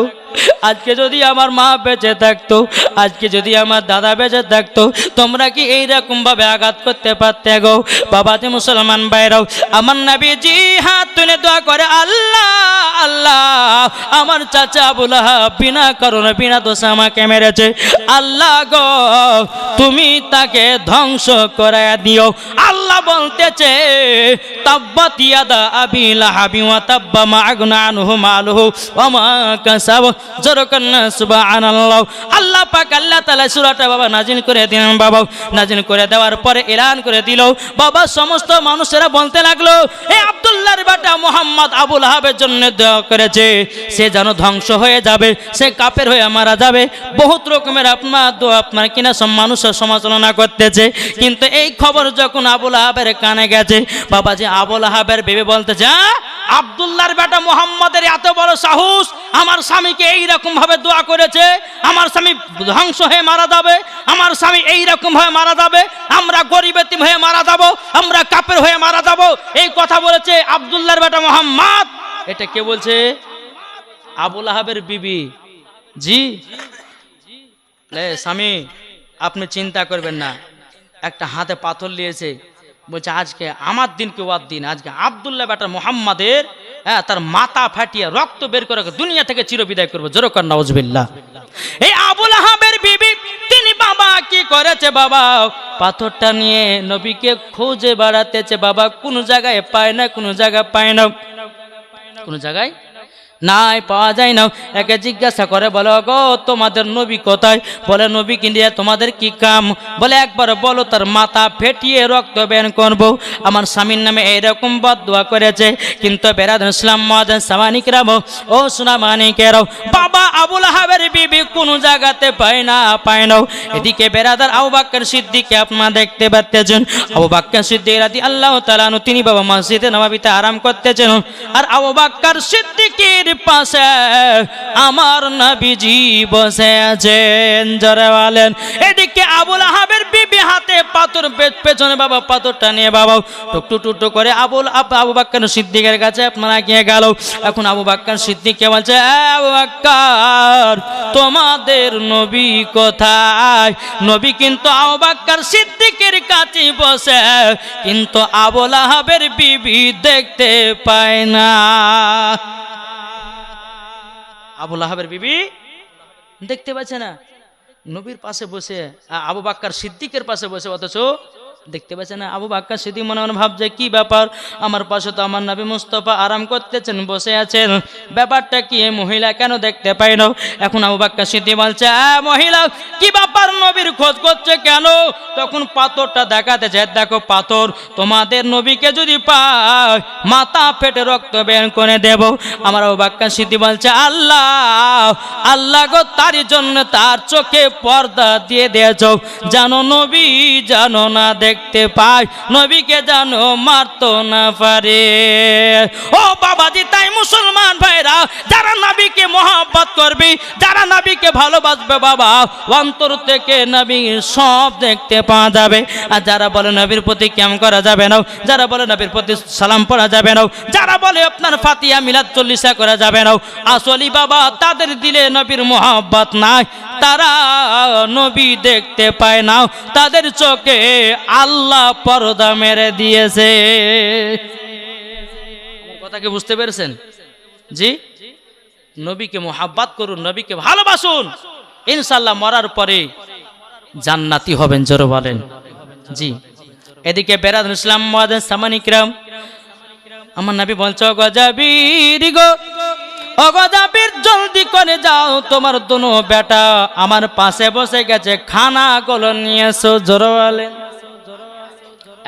আজকে যদি আমার মা বেঁচে থাকতো, আজকে যদি আমার দাদা বেঁচে থাকতো, তোমরা কি এইরকম ভাবে আঘাত করতে পারতে গো? বাবাজি মুসলমান ভাইরাও, আমার নবীজি হাত তুলে দোয়া করে আল্লাহ আল্লাহ আমার চাচা আবুল আহাব বিনা কারণে বিনা দোষে আমাকে মেরেছে, আল্লাহ গো তুমি তাকে ধ্বংস করে দিও। আল্লাহ বলতেছে তাব্বাত ইয়াদা আবি লাহাবি ওয়া তাব্বা মা আগনা আনহু মালুহু ওয়া মা কাসাব। জোরকান্না সুবহানাল্লাহ। আল্লাহ পাক আল্লাহ তাআলা সূরাটা বাবা নাজিল করে দিলেন। বাবা নাজিল করে দেওয়ার পরে এলান করে দিল বাবা সমস্ত মানুষেরা বলতে লাগলো এ আব্দুল্লাহর বেটা মুহাম্মদ আবুল আহাবের জন্য দোয়া করেছে, সে যেন ধ্বংস হয়ে যাবে, সে কাফের হয়ে মারা যাবে। বহুত রকমের আপনার দোয়া আপনার কিনা সব মানুষের সমালোচনা করতেছে। কিন্তু এই খবর যখন আবুল আহাবের কানে গেছে বাবা যে আবুল আহাবের ভেবে বলতেছে আব্দুল্লাহর বেটা বেটা মুহাম্মাদের এত বড় সাহস, আমার স্বামীকে এইরকম ভাবে দোয়া করেছে, আমার স্বামী ধ্বংস হয়ে মারা যাবে, আমার স্বামী এইরকম ভাবে মারা যাবে, আমরা গরিব এতিম হয়ে মারা যাব, আমরা কাফের হয়ে মারা যাব, এই কথা বলেছে আব্দুল্লাহর বেটা মুহাম্মদ। এটা কে বলছে? আবু লাহাবের বিবি। জি স্বামী আপনি চিন্তা করবেন না, একটা হাতে পাথর নিয়েছে, বলছে আজকে আমার দিন কি ওয়ার দিন, আজকে আব্দুল্লাহ বেটা মুহাম্মাদের তার মাথা ফাটিয়ে রক্ত বের করে দুনিয়া থেকে চিরবিদায় করবো। জোরে কর নাউজুবিল্লাহ। এই আবু লাহাবের বিবি তিনি বাবা কি করেছে, বাবা পাথরটা নিয়ে নবীকে খুঁজে বেড়াতেছে, বাবা কোন জায়গায় পায় না, কোন জায়গায় পায় না, কোন জায়গায় নাই পাওয়া যায় না। একে জিজ্ঞাসা করে, বলো গো তোমাদের নবী কোথায়? বলে নবী কিনে তোমাদের কি কাম? বলে একবার বলো তার মাথা ফেটিয়ে রক্ত বের করবো। আমার স্বামীর নামে এইরকম বদদুয়া করেছে। কিন্তু বেরাদ ইসলাম মাদান সামানিকরাম ও সোনা মানিকেরাও, বাবা আবু লাহাবের বিবি কোন জায়গাতে পায় না, পায় না। এদিকে বেরাদার আবু বকর সিদ্দিককে আপনারা দেখতে পাচ্ছেন, আবু বকর সিদ্দিক রাদিয়াল্লাহু তাআলা আনহু তিনি বাবা মসজিদে নববীতে আরাম করতেছেন, আর আবু বকর সিদ্দিকের পাশে আমার নবীজি বসে আছেন। জোরে বলেন। এদিকে আবু লাহাবের বিবি হাতে পাথর, পেছনে বাবা পাথরটা নিয়ে বাবা টুকটু করে আবু বকর সিদ্দিকের কাছে আপনারা গিয়ে গেল। এখন আবু বকর সিদ্দিককে বলছে, আবু বকর তোমাদের নবী কোথায়? নবী কিন্তু আবু বকর সিদ্দিকের কাছে বসে, কিন্তু আবু লাহাবের বিবি দেখতে পায় না। আবু লাহাবের বিবি দেখতে পাচ্ছে না, নবীর পাশে বসে আবু বকর সিদ্দিকের পাশে বসে, অথচ দেখতে পাচ্ছে না। আবু বকর সিদ্দিক মনে মনে ভাবছে কি ব্যাপার, আমার পাশে তো আমার নবী মুস্তাফা আরাম করতেছেন, বসে আছেন, ব্যাপারটা কি, এই মহিলা কেন দেখতে পাই না? এখন আবু বকর সিদ্দিক বলছে, মহিলা কি ব্যাপার, নবীর খোঁজ করছে কেন? তখন পাথরটা দেখাতে যায়, দেখো পাথর, তোমাদের নবীকে যদি পায় মাথা ফেটে রক্ত বের করে দেব। আমার আবু বকর সিদ্দিক বলছে, আল্লাহ আল্লাহ গো, তারই জন্য তার চোখে পর্দা দিয়ে দিয়েছ, জানো নবী জানো না দেখতে পায়, নবীকে জানো মারতো না পারে। ও বাবাজি, তাই মুসলমান ভাইরা, যারা নবীকে মহব্বত করবে, যারা নবীকে ভালোবাসবে, বাবা অন্তর থেকে নবী সব দেখতে পাওয়া যাবে। আর যারা বলে নবীর প্রতি কেমন করা যাবে না, যারা বলে নবীর প্রতি সালাম পড়া যাবে না, যারা বলে আপনার ফাতিহা মিলাদ চল্লিশা করা যাবে না, আসলে বাবা তাদের দিলে নবীর মহব্বত নাই, তারা নবী দেখতে পায় না, তাদের চোখে আল্লাহ পর্দা মেরে দিয়েছে। কথা কি বুঝতে পেরেছেন? জি, নবীকে মহব্বত করুন, নবীকে ভালোবাসুন, ইনশাআল্লাহ মরার পরে জান্নাতি হবেন। জোরে বলেন। জি। এদিকে বেরাদুল ইসলাম মুআজ্জিন সামানিকরাম, আমার নবী বলছে, ও জাবির গো, ও জাবির জলদি করে যাও, তোমার দুনো বেটা আমার পাশে বসে গেছে, খানা গুলো নিয়ে এসো। জোরে বলেন।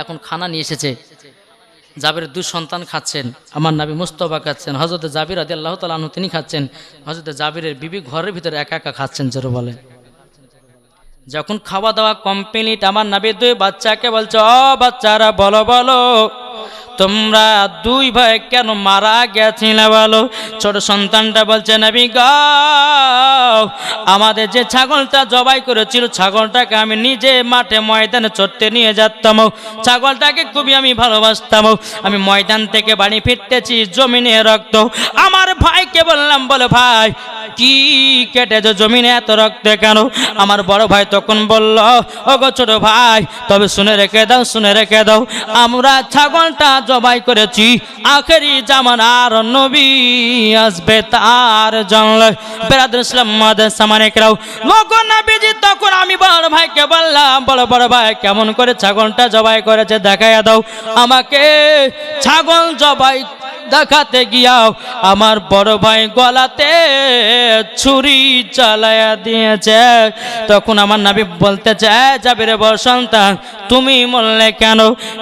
এখন খানা নিয়ে এসেছে, জাবির দুই সন্তান খাচ্ছেন, আমার নবী মুস্তাফা খাচ্ছেন, হযরত জাবির রাদিয়াল্লাহু তাআলা আনহু তিনি খাচ্ছেন, হযরত জাবিরের বিবি ঘরের ভিতরে একা একা খাচ্ছেন। জোরে বলেন। যখন খাওয়া দাওয়া কমপ্লিট, আমার নবী দুই বাচ্চাকে বলছে, ও বাচ্চারা বলো বলো, তোমরা দুই ভাই কেন মারা গেছিলে বলো? ছোট সন্তানটা বলছে, নবী গো, আমাদের যে ছাগলটা জবাই করেছিল, ছাগলটাকে আমি নিজে মাঠে ময়দানে চড়তে নিয়ে যেতাম, ছাগলটাকে খুবই আমি ভালোবাসতাম, আমি ময়দান থেকে বাড়ি ফিরতেছি, জমিনে রক্ত। আমার ভাইকে বললাম, বলে ভাই কি কেটেছে, জমিনে এত রক্ত কেন? আমার বড় ভাই তখন বলল, ও গো ছোট ভাই, তবে শুনে রেখে দাও, শুনে রেখে দাও, আমরা ছাগলটা জবাই করেছি আখেরি জামানার নবী আসবে তার জন্য। বেরাদুল ইসলাম মুআজ্জিন সামানিকরাও, লোগো নবীজি তখন আমি বড় ভাইকে বললাম, বড় ভাই কেমন করে ছাগলটা জবাই করেছে দেখাইয়া দাও আমাকে। ছাগল জবাই দেখাতে গিয়াও আমার বড় ভাই গলাতে ছুরি চালায়া দিয়েছে। তখন আমার নবী বলতে চায়, জাবিরের বড় সন্তান তুমি বললে কেন?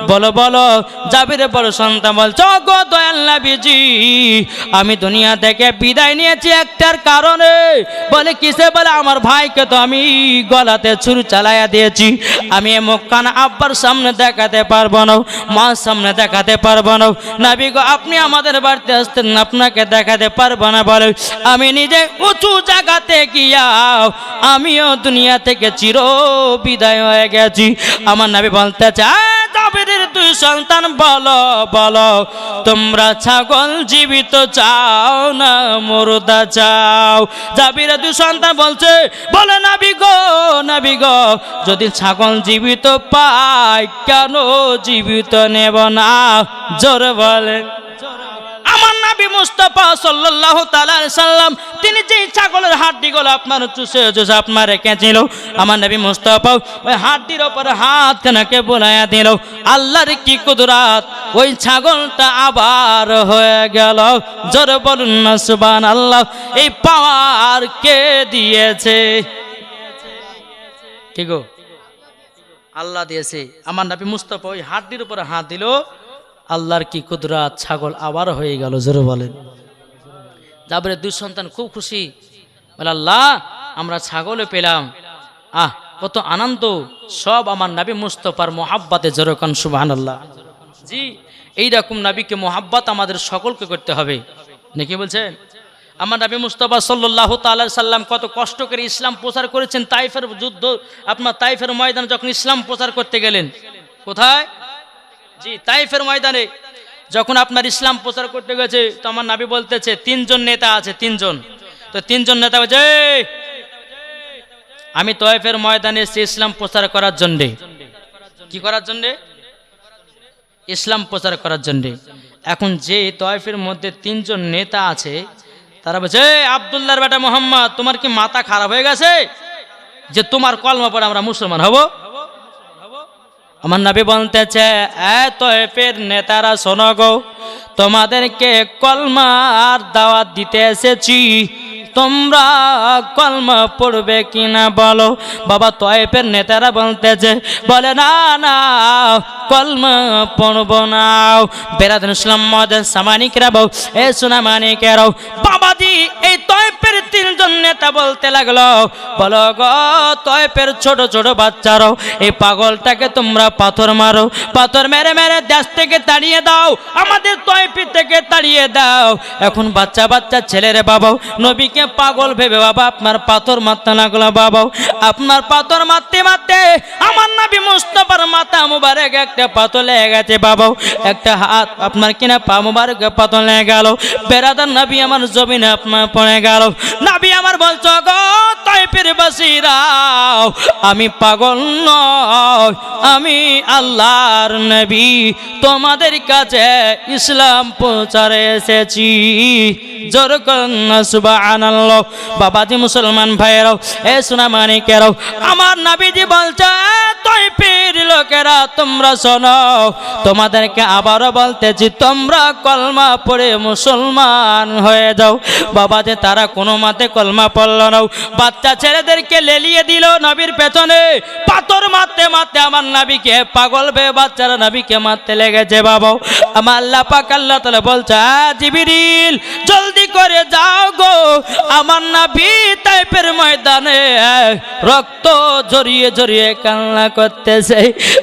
বলো বলো। জাবিরের বড় সন্তান বলছে, গো দয়াল নবীজি, আমি দুনিয়া থেকে বিদায় নিয়েছি একটার কারণে। বলে কিসে? বলে আমার ভাইকে তো আমি গলাতে ছুরি চালায়া দিয়েছি, আমি এ মুখখানা আব্বার সামনে দেখাতে পারবো না, মার সামনে দেখাতে পারবো না। নবী গো, আপনি আমার আমাদের বাড়িতে আসতেন আপনাকে দেখাতে পারবো না বলে আমি নিজে উঁচু জায়গাতে গিয়া আমিও দুনিয়া থেকে চির বিদায় হয়ে গেছি। আমার নবী বলতে চায় জাবেরের দুই সন্তান বলো বলো তোমরা ছাগল জীবিত চাও না মুর্দা চাও? জাবিরের দুই সন্তান বলছে বলে নবী গো যদি ছাগল জীবিত পাই কেন জীবিত নেব না? জোরে বলেন। আমার নবী মুস্তাফা সাল্লাল্লাহু তাআলা আলাইহি সাল্লাম তিনি যে ছাগলের হাড্ডিগুলো আপনার চুষে চুষে আপনার রেখেছিল, আমার নবী মুস্তাফা ওই হাড্ডির উপরে হাত খানাকে বোলায়া দিল। আল্লাহর কি কুদরত, ওই ছাগলটা আবার হয়ে গেল। জোরে বলুন না সুবহানাল্লাহ। এই পাওয়ার কে দিয়েছে? কি গো? আল্লাহ দিয়েছে। আমার নবী মুস্তাফা ওই হাড্ডির উপরে হাত দিল, আল্লাহর কি কুদরত, ছাগল আবার হয়ে গেল। জোরে বলেন। জাবেরের দুই সন্তান খুব খুশি, বলে আল্লাহ আমরা ছাগলে পেলাম, কত আনন্দ। সব আমার নবী মুস্তাফার মোহাব্বতে। জোরে কোন সুবহানাল্লাহ। জি, এইরকম নবীকে মোহাব্বত আমাদের সকলকে করতে হবে, নাকি বলছেন? আমার নবী মুস্তাফা সাল্লাল্লাহু তাআলা সাল্লাম কত কষ্ট করে ইসলাম প্রচার করেছেন। তাইফের যুদ্ধ, আপনার তাইফের ময়দানে যখন ইসলাম প্রচার করতে গেলেন, কোথায়? জি, তাইফের ময়দানে যখন আপনার ইসলাম প্রচার করতে গেছে, তো আমার নবী বলতেছে তিনজন নেতা আছে, তিনজন। তো তিনজন নেতা বলছে আমি তাইফের ময়দানে এসেছি ইসলাম প্রচার করার জন্যে। কি করার জন্যে? ইসলাম প্রচার করার জন্যে। এখন যে তাইফের মধ্যে তিনজন নেতা আছে, তারা বলছে আব্দুল্লাহর বেটা মোহাম্মদ, তোমার কি মাথা খারাপ হয়ে গেছে যে তোমার কলমা পড়ে আমরা মুসলমান হব? আমার নবী বলতেছে তাইফের নেতারা শোনো গো, তোমাদেরকে কলমার দাওয়াত দিতে এসেছি, তোমরা কলমা পড়বে কিনা বলো। বাবা তাইফের নেতারা বলতেছে বলে না না কলমা পড়ব না। বেরাদুল ইসলাম মদের সামানিকরা বউ এ সোনা মানিকেরাও বাবাজি, এই তাইফের তিনজন নেতা বলতে লাগলো বলো গো তাইফের ছোট ছোট বাচ্চারাও এই পাগলটাকে তোমরা পাথর মারো, পাথর মেরে মেরে দেশ থেকে তাড়িয়ে দাও, আমাদের তাইফ থেকে তাড়িয়ে দাও। এখন বাচ্চা বাচ্চা ছেলেরে বাবাও নবীকে পাগল ভেবে বাবা আপনার পাথর মারতে লাগলো। বাবাও আপনার পাথর মারতে মারতে আমার নবী মুস্তাফার মাথা মুবারক একটা পাথর লেগে গেছে। বাবাও একটা হাত আপনার কিনা পা মুবারক পাথর লেগে গেল। বেরাদার নবী আমার জমিনে আপনার পড়ে গেল। নবী আমার বলছো গো তাইফের বাসীরাও আমি পাগল নয়, আমি আল্লাহর নবী, তোমাদের কাছে ইসলাম প্রচারে এসেছি। জোর করুন সুবহানাল্লাহ। বাবাজি মুসলমান ভাইয়েরাও এ সোনা মানিকেরাও আমার নবীজি বলছে তাইফের লোকেরা তোমরা শোনো, তোমাদেরকে আবারও বলতেছি তোমরা কলমা পড়ে মুসলমান হয়ে যাও। বাবাজি তারা কোনো মতে কলমা পড়ল না, বাচ্চা ছেলেদেরকে লেলিয়ে দিল নবীর পেছনে, পাথর মারতে মারতে আমার নবীকে পাগল ভেবে বাচ্চারা নবীকে মারতে লেগেছে। বাবাও আমার আল্লাহ পাক আল্লাহ তাআলা বলছে জিবরিল জলদি করে যাও গো, আমার নবী তাইফের ময়দানে রক্ত ঝরিয়ে ঝরিয়ে কান্না করতেছে।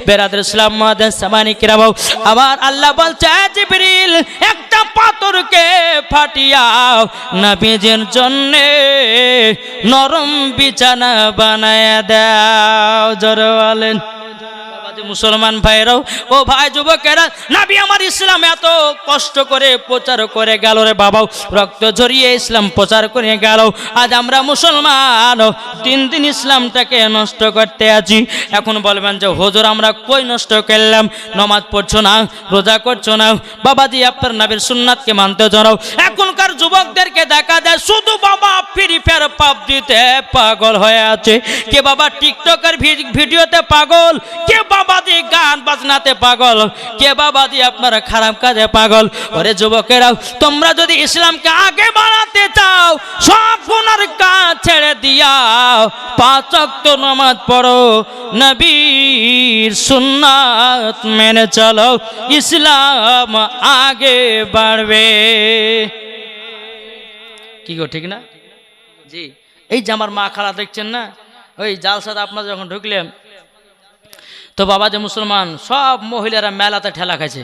বেরাদুল ইসলাম মদের সামানিকরা বউ আমার আল্লাহ বলছে জিবরিল একটা পাথরকে ফাটিয়াও নবীজির জন্য নরম বিছানা বানায় দাও। জোরে বলেন। মুসলমান ভাইরাও ও ভাই যুবকেরা, নবী আমার ইসলাম এত কষ্ট করে প্রচার করে গেল রে বাবাও, রক্ত ঝরিয়ে ইসলাম প্রচার করে গেল। আজ আমরা মুসলমান দিন দিন ইসলামটাকে নষ্ট করতে আছি। এখন বলবেন যে হুজুর আমরা কই নষ্ট করলাম, নামাজ পড়ছো না, রোজা করছো না, বাবাজি আপনার নবীর সুন্নাতকে মানতে জানাও। এখনকার যুবকদেরকে দেখা যায় শুধু বাবা ফ্রি ফায়ার পাবজিতে পাগল হয়ে আছে, কে বাবা টিকটকের ভিডিওতে পাগল, কে বাবাজি গান বাজনাতে পাগল, কে বাবাজি আপনারা খারাপ কাজে পাগল। ওরে যুবকেরা, তোমরা যদি ইসলামকে আগে বাড়াতে চাও সব গুনার কাজ ছেড়ে দিয়াও, 5 ওয়াক্ত নামাজ পড়ো, নবীর সুন্নাত মেনে চলো, ইসলাম আগে বাড়বে। কি গো ঠিক না? জি, এই যে আমার মা খালা দেখছেন না, ওই জালসাতে আপনারা যখন ঢুকলেন তো বাবা যে মুসলমান সব মহিলারা মেলাতে ঠেলা খাইছে।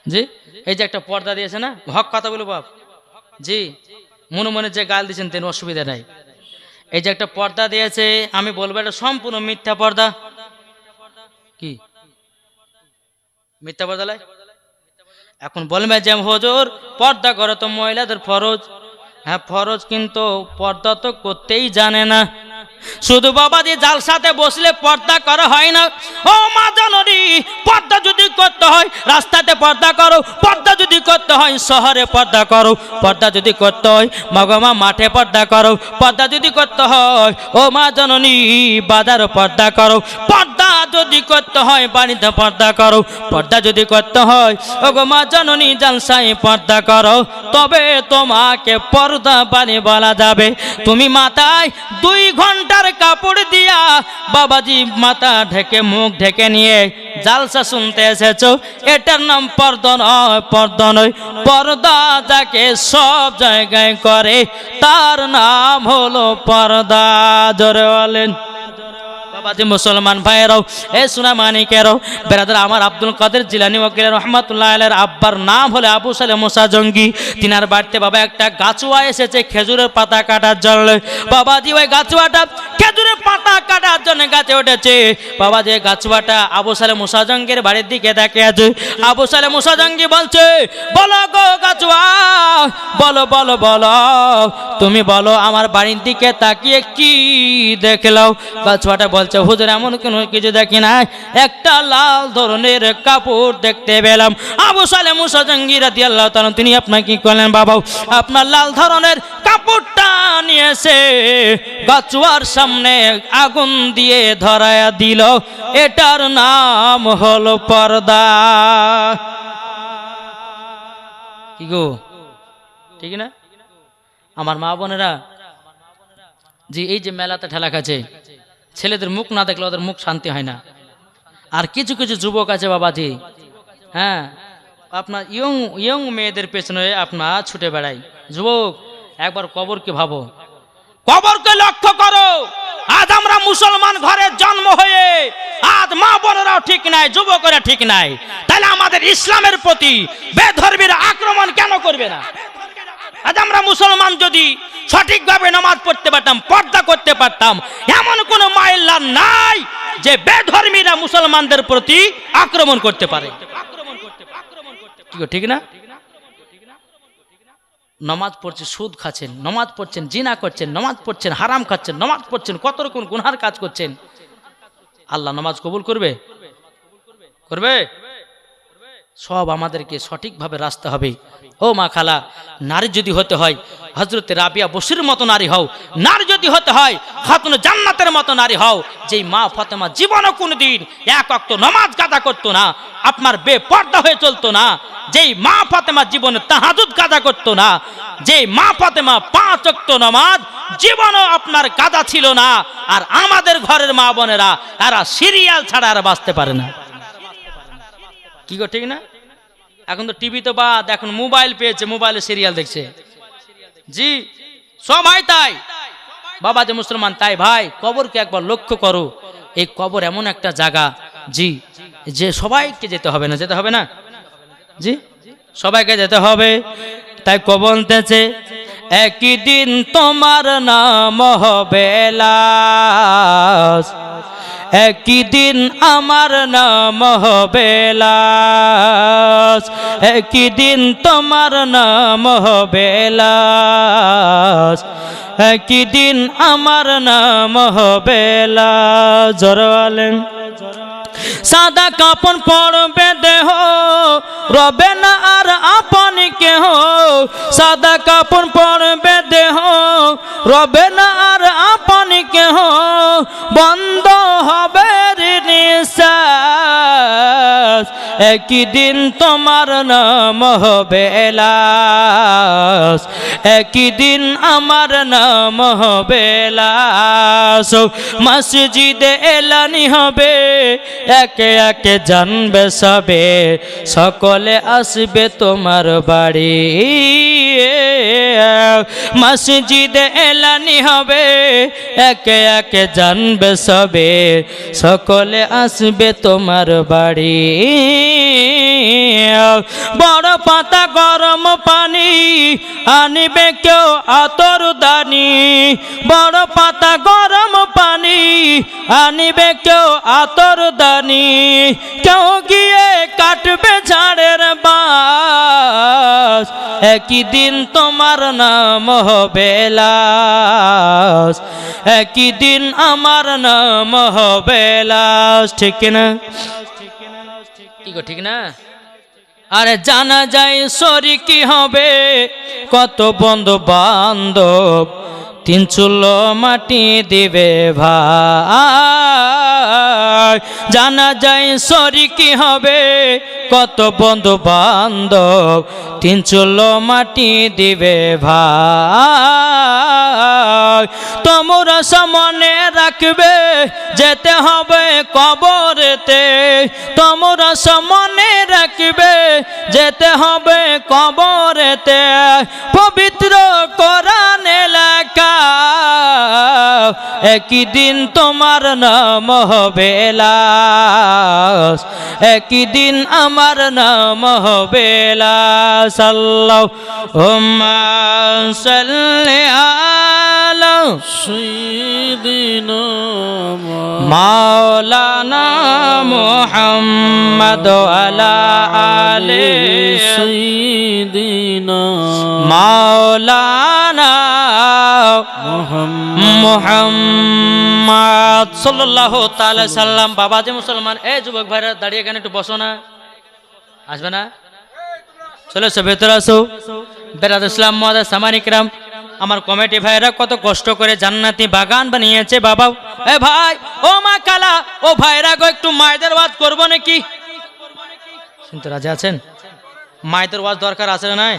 জি এই যে একটা পর্দা দিয়েছে না, হক কথা বলো বাপ। জি মনে মনে যে গাল দিয়েছেন তেন অসুবিধা নাই। এই যে একটা পর্দা দিয়েছে, আমি বলবো এটা সম্পূর্ণ মিথ্যা পর্দা। কি মিথ্যা পর্দা লাই? এখন বলবে যে হুজুর পর্দা করে তো মহিলাদের ফরজ। হ্যাঁ ফরজ, কিন্তু পর্দা তো করতেই জানে না। শুধু বাবাজি জালসাতে বসলে পর্দা করা হয় না। ও মা জননী, পর্দা যদি করতে হয় রাস্তাতে পর্দা করো, পর্দা যদি করতে হয় শহরে পর্দা করো, পর্দা যদি করতে হয় মগমা মাঠে পর্দা করো, পর্দা যদি করতে হয় ও মা জননী বাজারে পর্দা করো, পর্দা যদি করতে হয় বাড়িতে পর্দা করো, পর্দা যদি করতে হয় ও গো মা জননী জালসায় পর্দা করো, তবে তোমাকে পর্দা বাড়ি বলা যাবে। তুমি মাথায় 2 ঘন্টার কাপড় দিয়া বাবাজি মাথা ঢেকে মুখ ঢেকে নিয়ে জালসা শুনতে এসেছো, এটার নাম পর্দা নয়, পর্দা নয়। পর্দা যাকে সব জায়গায় করে তার নাম হলো পর্দা। জোরে বলেন বাবাজি মুসলমান ভাইয়েরাও, এ সোনা মানিকেরাও, বেরাদার আমার আব্দুল কাদের জিলানী ওয়াকিল রহমাতুল্লাহ আলাইহির আব্বার নাম হলো আবু সালেহ মুসা জঙ্গি। তিনার বাড়িতে বাবা একটা গাছুয়া এসেছে খেজুরের পাতা কাটার জন্য। বাবাজি ওই গাছুয়াটা খেজুরের পাতা কাটার জন্য গাছে উঠেছে। বাবাজি গাছুয়াটা আবু সালেহ মুসা জঙ্গির বাড়ির দিকে দেখে আছে। আবু সালেহ মুসা জঙ্গি বলছে, বলো গো গাছুয়া, বলো বলো বলো, তুমি বলো আমার বাড়ির দিকে তাকিয়ে কি দেখলাও? গাছুয়াটা বলছে, হুজুর এমন কোনো কিছু দেখি না, একটা লাল ধরনের কাপড় দেখতে পেলাম। আবু সালেহ মুসা জঙ্গি রাদিয়াল্লাহু তাআলা তিনি আপনাকে কি করলেন বাবা, আপনার লাল ধরনের কাপড়টা নিয়ে এসে গাছুয়ার সামনে আগুন দিয়ে ধরায়া দিল। এটার নাম হলো পর্দা। কি গো ঠিক না আমার মা বোনেরা? জি এই যে মেলাতে ঠেলা খাচ্ছে, ছেলেদের মুখ না দেখলে ওদের মুখ শান্তি হয় না। আর কিছু কিছু যুবক আছে বাবাজি, হ্যাঁ আপনার ইয়ং মেয়েদের পেছনে আপনার ছুটে বেড়াই। যুবক একবার কবরকে ভাবো, কবরকে লক্ষ্য করো। আজ আমরা মুসলমান ঘরে জন্ম হয়ে আজ মা বোনেরাও ঠিক নাই, যুবকেরা ঠিক নাই, তাহলে আমাদের ইসলামের প্রতি বেধর্মীরা আক্রমণ কেন করবে না? আজ আমরা মুসলমান যদি সঠিকভাবে নামাজ পড়তে পারতাম, পর্দা করতে পারতাম, এমন কোন মাইল্লা নাই যে বেধর্মীরা মুসলমানদের প্রতি আক্রমণ করতে পারে। ঠিক না? নামাজ পড়ছে সুদ খাচ্ছেন, নামাজ পড়ছেন জিনা করছেন, নামাজ পড়ছেন হারাম খাচ্ছেন, নামাজ পড়ছেন কত রকম গুনহার কাজ করছেন। আল্লাহ নামাজ কবুল করবে? করবে? সব আমাদেরকে সঠিকভাবে রাস্তা হবে। ও মা খালা, নারী যদি হতে হয় হযরতে রাবিয়া বসির মতো নারী হও, নারী যদি হতে হয় খাতুনে জান্নাতের মতো নারী হও। যেই মা ফাতেমা জীবনও কোনদিন 1 ওয়াক্ত নামাজ কাজা করতো না, আপনার বেপর্দা হয়ে চলতো না। যেই মা ফাতেমা জীবনে তাহাজ্জুদ কাজা করতো না, যেই মা ফাতেমা 5 ওয়াক্ত নামাজ জীবনও আপনার কাজা ছিল না। আর আমাদের ঘরের মা বোনেরা এরা সিরিয়াল ছাড়া আর বাঁচতে পারে না। কি গো ঠিক না? এখন তো টিভি তো বাদ, এখন মোবাইল পেয়েছে, মোবাইলে সিরিয়াল দেখছে। জি সবাই তাই বাবা যে মুসলমান তাই ভাই, কবরকে একবার লক্ষ্য করো। এই কবর এমন একটা জায়গা জি যে সবাইকে যেতে হবে না, যেতে হবে না জি সবাইকে যেতে হবে। তাই কবর বলতেছে, একই দিন তোমার নাম হবে লাশ, একই দিন আমার নাম হবে লাশ, একই দিন তোমার নাম হবে লাশ, একই দিন আমার নাম হবে লাশ। জোরে বলেন। সাদা কাপড় পরবে দেহ, রবে না আর আপন কেহ। সাদা কাপড় পরবে দেহ, রবে না আর আপন কেহ। বন্ধ হবে নিঃশ্বাস, একই দিন তোমার নাম হবে লাশ, একই দিন আমার নাম হবে লাশ। মসজিদে এলানি হবে, একে একে জানবে সবে, সকলে আসবে তোমার বাড়ি। মসজিদে এলানি হবে, একে একে জানবে সবে, সকলে আসবে তোমার বাড়ি। বড় পাতা গরম পানি আনিবে কেউ আতর দানি বড় পাতা গরম পানি আনিবে কেউ আতর দানি কেউ গিয়ে কাটবে ঝাড়ের বাস একই দিন তোমার নাম হবে লাশ একই দিন আমার নাম হবে লাশ ঠিক না কি গো ঠিক না আরে জানা যায় সরি কি হবে কত বন্ধু বান্ধব তিন চুলো মাটি দিবে ভাই জানা যায় সরি কি হবে কত বন্ধু বান্ধব তিন চুলো মাটি দিবে ভাই তোমরা সামনে রাখবে যেতে হবে কবরেতে তোমরা সামনে রাখবে যেতে হবে কবরেতে পবিত্র কোরআনে লেখা একই দিন তোমার নাম হবে লাশ একই দিন আমার নাম হবে লাশ আল্লাহুম্মা সাল্লি আলা সাইয়্যিদিনা মাওলানা মুহাম্মদ আলা আলি সাইয়্যিদিনা মাওলানা মুহাম্মদ সাল্লাল্লাহু তাআলা সাল্লাম বাবা যে মুসলমান এই যুবক ভাইরা দাঁড়িয়ে এখানে একটু বসো না আসবে না চলো সব ভেতরে আসো বেরাদ ইসলাম মুআদ্দাস সামানি کرام আমার কমিটি ভাইরা কত কষ্ট করে জান্নাতি বাগান বানিয়েছে বাবা এ ভাই ও মা কালা ও ভাইরা গো একটু মায়েদের ওয়াজ করব নাকি শুনতে রাজি আছেন মায়েদের ওয়াজ দরকার আছে না নাই